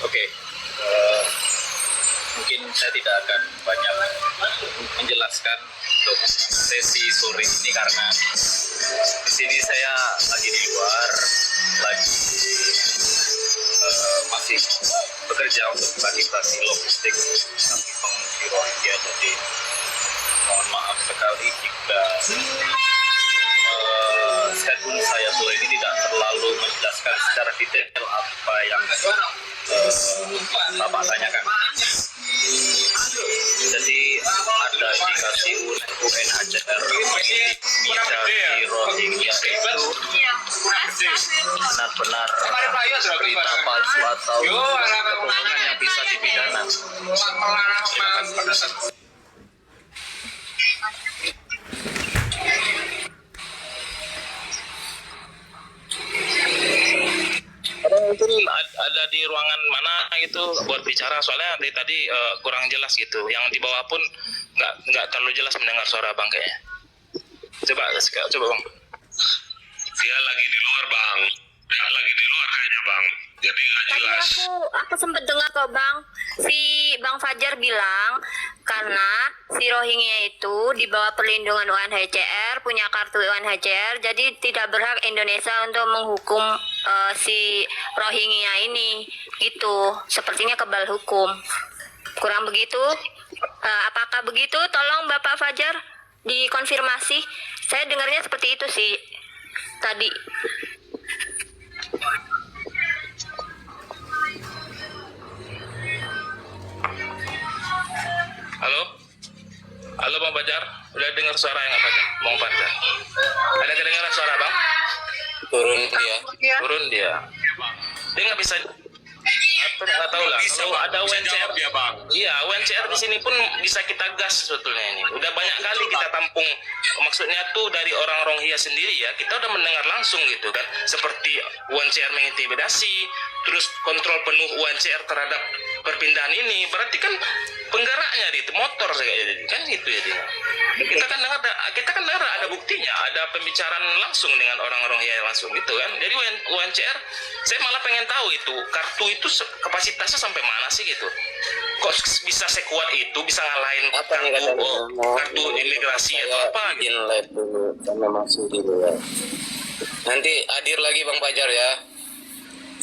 Speaker 11: Oke. Mungkin saya tidak akan banyak menjelaskan untuk sesi sore ini karena di sini saya lagi di luar, masih bekerja untuk bagi-bagi logistik kami pengungsi Rohingya. Jadi mohon maaf sekali jika statement saya sore ini tidak terlalu menjelaskan secara detail apa yang Bapak tanyakan. Jadi ada indikasi UNHCR mengintimidasi Rohingya itu benar-benar berita palsu atau kebohongan yang bisa dipidana. Terima kasih.
Speaker 2: Mungkin ada di ruangan mana gitu buat bicara soalnya dari tadi kurang jelas gitu. Yang di bawah pun nggak terlalu jelas mendengar suara Bang kayaknya. Coba Bang.
Speaker 9: Dia lagi di luar Bang. Dia lagi di luar kayaknya Bang. Jadi nggak
Speaker 4: Tadi
Speaker 9: jelas.
Speaker 4: aku sempat dengar kok Bang, si Bang Fajar bilang karena si Rohingya itu di bawah perlindungan UNHCR, punya kartu UNHCR, jadi tidak berhak Indonesia untuk menghukum si Rohingya ini, gitu. Sepertinya kebal hukum. Kurang begitu? Apakah begitu? Tolong Bapak Fajar dikonfirmasi. Saya dengarnya seperti itu sih. tadi.
Speaker 2: Halo? Halo Bang Fajar, udah dengar suara yang apa Bang Fajar? Ada kedengaran suara Bang?
Speaker 6: Turun dia.
Speaker 5: Ya.
Speaker 2: Turun dia. Dia nggak bisa, atau nggak tahu lah. Kalau ada UNCR,
Speaker 9: dia bang.
Speaker 2: iya UNCR di sini pun bisa kita gas sebetulnya ini. Udah banyak kali kita tampung. Maksudnya tuh dari orang Rohingya sendiri ya, kita udah mendengar langsung gitu kan. Seperti UNCR mengintimidasi, terus kontrol penuh UNCR terhadap perpindahan ini. Berarti kan penggeraknya itu motor jadi kan gitu ya dia. Kita kan dengar ada buktinya, ada pembicaraan langsung dengan orang Rohingya langsung gitu kan. Jadi UNCR, saya malah pengen tahu itu kartu itu kapasitasnya sampai mana sih gitu. Kok bisa sekuat itu, bisa ngalahin kartu imigrasi atau apa gitu.
Speaker 6: Bikin live dulu karena masih di luar. Nanti hadir lagi Bang Fajar ya.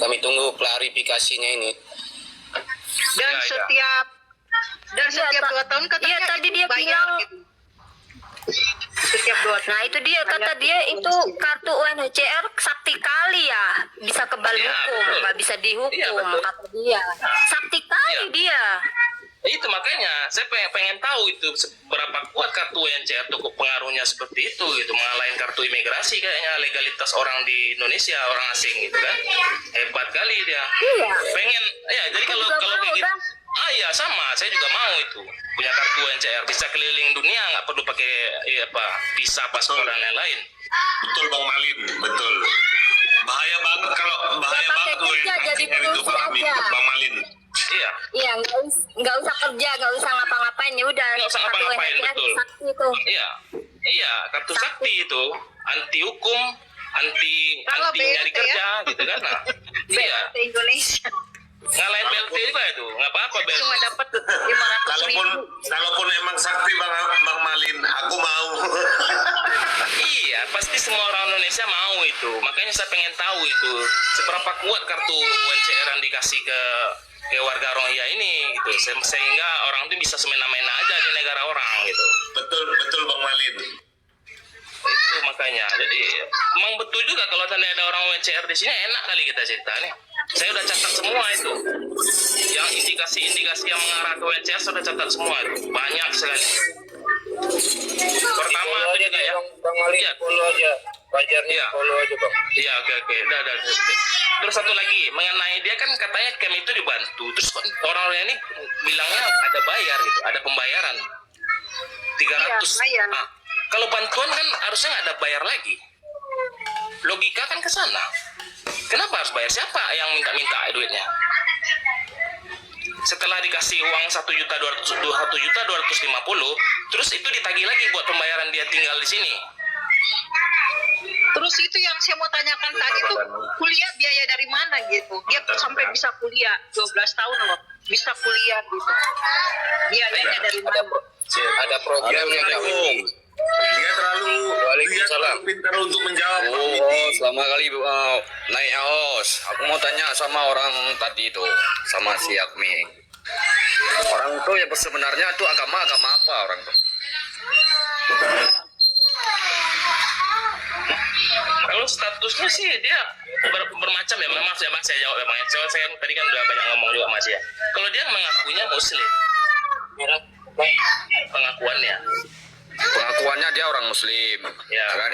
Speaker 6: Kami tunggu klarifikasinya ini.
Speaker 5: Dan
Speaker 2: Ya,
Speaker 5: setiap 2 tahun katanya
Speaker 4: Iya, tadi
Speaker 5: itu
Speaker 4: dia
Speaker 5: bayar
Speaker 4: bilang.
Speaker 5: gitu. Setiap 2 tahun.
Speaker 4: Nah itu dia, kata dia itu kartu UNHCR sakti kali ya, bisa kebal
Speaker 2: Iya,
Speaker 4: hukum,
Speaker 2: betul.
Speaker 4: nggak bisa dihukum,
Speaker 2: Iya, betul.
Speaker 4: kata dia. Sakti kali
Speaker 2: Iya.
Speaker 4: dia.
Speaker 2: Itu makanya saya pengen tahu itu seberapa kuat kartu UNCR cukup pengaruhnya seperti itu gitu, mengalahin kartu imigrasi kayaknya legalitas orang di Indonesia, orang asing gitu kan, hebat kali dia.
Speaker 4: Iya.
Speaker 2: Pengen ya, jadi kalau
Speaker 4: juga
Speaker 2: kalau
Speaker 4: mau,
Speaker 2: kayak gitu,
Speaker 4: Bang.
Speaker 2: iya sama, saya juga mau itu punya kartu UNCR, bisa keliling dunia nggak perlu pakai visa, paspor dan lain-lain.
Speaker 9: Betul Bang Malin, betul. Bahaya banget kalau bahaya
Speaker 4: pakai
Speaker 9: banget
Speaker 4: kerja, jadi
Speaker 9: UNHCR itu
Speaker 4: pengungsi aja.
Speaker 9: Bang Malin.
Speaker 2: Iya.
Speaker 4: Iya, nggak usah kerja, nggak usah ngapa-ngapain, ya udah.
Speaker 2: Nggak usah
Speaker 4: kartu
Speaker 2: ngapa-ngapain,
Speaker 4: UNHCR
Speaker 2: betul.
Speaker 4: sakti itu.
Speaker 2: Iya, kartu sakti itu anti hukum, anti
Speaker 5: Kalau
Speaker 2: nyari
Speaker 5: BLT
Speaker 2: kerja gitu kan. Nah, iya.
Speaker 5: BLT Indonesia
Speaker 2: Ngalahin BLT juga itu, nggak apa-apa BLT.
Speaker 5: cuma dapat 500.000.
Speaker 9: Kalaupun emang sakti Bang Malin, aku mau.
Speaker 2: Iya, pasti semua orang Indonesia mau itu. Makanya saya pengen tahu itu seberapa kuat kartu UNCR yang dikasih ke warga Rohingya ini gitu. Sehingga orang itu bisa semena-mena aja di negara orang gitu.
Speaker 9: Betul Bang Malin.
Speaker 2: Itu makanya. Jadi emang betul juga kalau ada orang UNCR di sini, enak kali kita cerita nih. Saya udah catat semua itu. Yang indikasi-indikasi yang mengarah ke UNCR saya udah catat semua itu. Banyak sekali. Pertama
Speaker 6: Follow
Speaker 2: itu
Speaker 6: aja
Speaker 2: juga ya.
Speaker 6: Bang Malin,
Speaker 2: Iya.
Speaker 6: follow aja. Fajarnya
Speaker 2: Iya.
Speaker 6: follow aja Bang.
Speaker 2: Iya, oke. Udah. Terus satu lagi, mengenai dia kan katanya camp itu dibantu. Terus orang-orang ini bilangnya ada bayar gitu, ada pembayaran 300.
Speaker 5: Iya, bayar.
Speaker 2: Nah, kalau bantuan kan harusnya nggak ada bayar lagi. Logika kan ke sana. Kenapa harus bayar? Siapa yang minta duitnya? Setelah dikasih uang 1.250.000, terus itu ditagih lagi buat pembayaran dia tinggal di sini.
Speaker 5: Terus itu yang saya mau tanyakan tadi tuh, kuliah biaya dari mana gitu? Dia sampai bisa kuliah 12 tahun loh, bisa kuliah gitu. Biayanya dari mana?
Speaker 6: Ada programnya kami.
Speaker 9: Dia terlalu pintar untuk menjawab.
Speaker 12: Selama kali naik host, aku mau tanya sama orang tadi itu, sama si Akmi. Orang tuh ya sebenarnya tuh agama apa orang tuh?
Speaker 2: Kalau statusnya sih dia bermacam ya, memang saya jawab ya Bang. Soalnya saya tadi kan udah banyak ngomong juga Mas ya. Kalau dia mengakuinya Muslim, pengakuannya.
Speaker 12: Pengakuannya dia orang Muslim.
Speaker 2: Ya.
Speaker 12: Kan?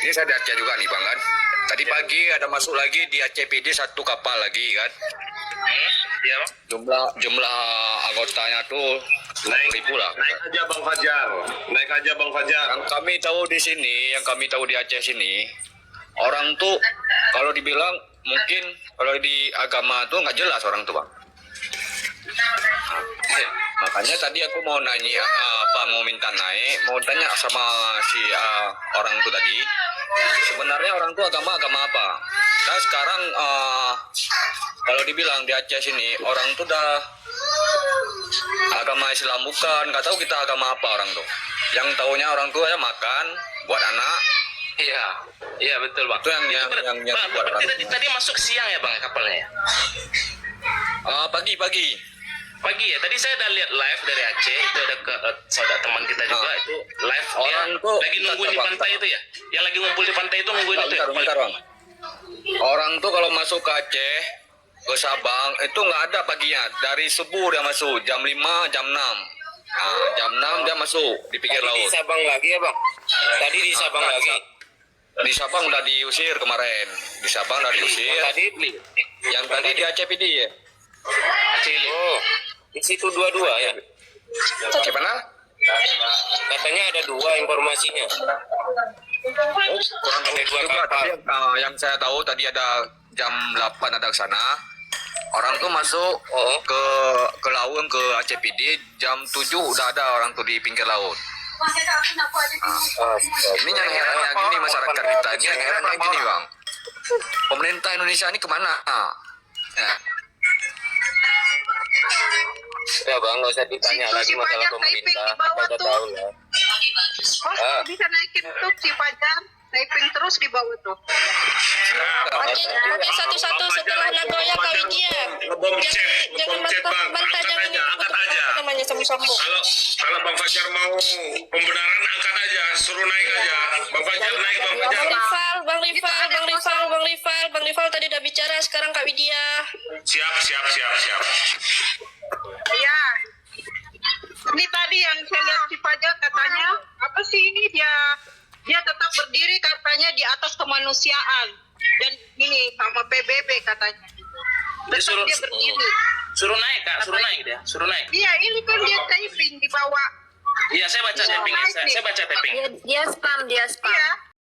Speaker 12: Ini saya di Aceh juga nih Bang kan. Tadi pagi ada masuk lagi di ACPD 1 kapal lagi kan.
Speaker 2: Iya.
Speaker 12: Jumlah anggotanya tuh 20.000 lah.
Speaker 9: Naik aja Bang Fajar.
Speaker 12: Yang kami tahu di sini, yang kami tahu di Aceh sini, orang tuh kalau dibilang mungkin kalau di agama tuh nggak jelas orang tuh Bang. Makanya tadi aku mau nanya mau minta naik, mau tanya sama si orang itu tadi. Sebenarnya orang tuh agama apa? Nah sekarang kalau dibilang di Aceh sini orang tuh udah agama Islam bukan, nggak tahu kita agama apa orang tuh. Yang taunya orang tua ya makan buat anak.
Speaker 2: Iya betul Bang.
Speaker 12: Itu yang
Speaker 2: Bang,
Speaker 12: buat orang.
Speaker 2: tadi masuk siang ya Bang kapalnya ya?
Speaker 12: Pagi.
Speaker 2: Pagi ya. Tadi saya udah lihat live dari Aceh, itu ada ke saudara teman kita juga itu live
Speaker 12: Orang
Speaker 2: dia
Speaker 12: tuh-
Speaker 2: lagi nungguin di
Speaker 12: Bang,
Speaker 2: pantai itu ya. Yang lagi ngumpul di pantai itu nungguin itu. Ya?
Speaker 12: Bentar, Bang. Orang tuh kalau masuk ke Aceh, ke Sabang, itu nggak ada paginya. Dari subuh dia masuk, jam 5, jam 6. Nah, jam 6 dia masuk di pinggir
Speaker 6: Tadi di
Speaker 12: laut.
Speaker 6: Sabang lagi ya bang? Tadi di Sabang
Speaker 12: Nah,
Speaker 6: lagi?
Speaker 12: Di Sabang udah diusir kemarin. Di Sabang udah diusir.
Speaker 6: Tadi
Speaker 12: Yang tadi di Aceh PD ya.
Speaker 6: Oh, di situ dua-dua ya?
Speaker 12: Gimana?
Speaker 6: Katanya ada dua informasinya.
Speaker 12: Oh, kurang tahu juga. Tapi yang saya tahu tadi ada jam 8 ada ke sana. Orang tuh masuk ke laut ke Aceh PD jam 7 udah ada orang tuh di pinggir laut. Ini yang herannya gini masyarakat kita ini yang herannya gini bang. Pemerintah Indonesia ini kemana? Ya.
Speaker 6: Ya bang, nggak usah ditanya lagi masalah pemerintah. Kita udah tahu ya.
Speaker 5: Oh, bisa naikin tuh si Fajar, typing terus di bawah tuh.
Speaker 3: Oke, satu-satu setelah Nagoya Kak Widya. Jangan bantah, jangan apa namanya sombong-sombong.
Speaker 9: Kalau Bang Fajar mau pembenaran angkat aja, suruh naik aja. Bang Fajar naik Bang Fajar.
Speaker 3: Bang Rival tadi udah bicara, sekarang Kak Widya.
Speaker 9: Siap.
Speaker 5: Ya. Ini tadi yang saya lihat si Fajar katanya, apa sih ini dia tetap berdiri katanya di atas kemanusiaan. Dan ini sama PBB katanya. Tetap dia berdiri.
Speaker 2: Suruh naik Kak, suruh naik.
Speaker 5: Iya, ini kan dia typing di bawah.
Speaker 2: Iya, saya baca typing. Saya baca typing.
Speaker 4: Dia spam.
Speaker 5: Iya.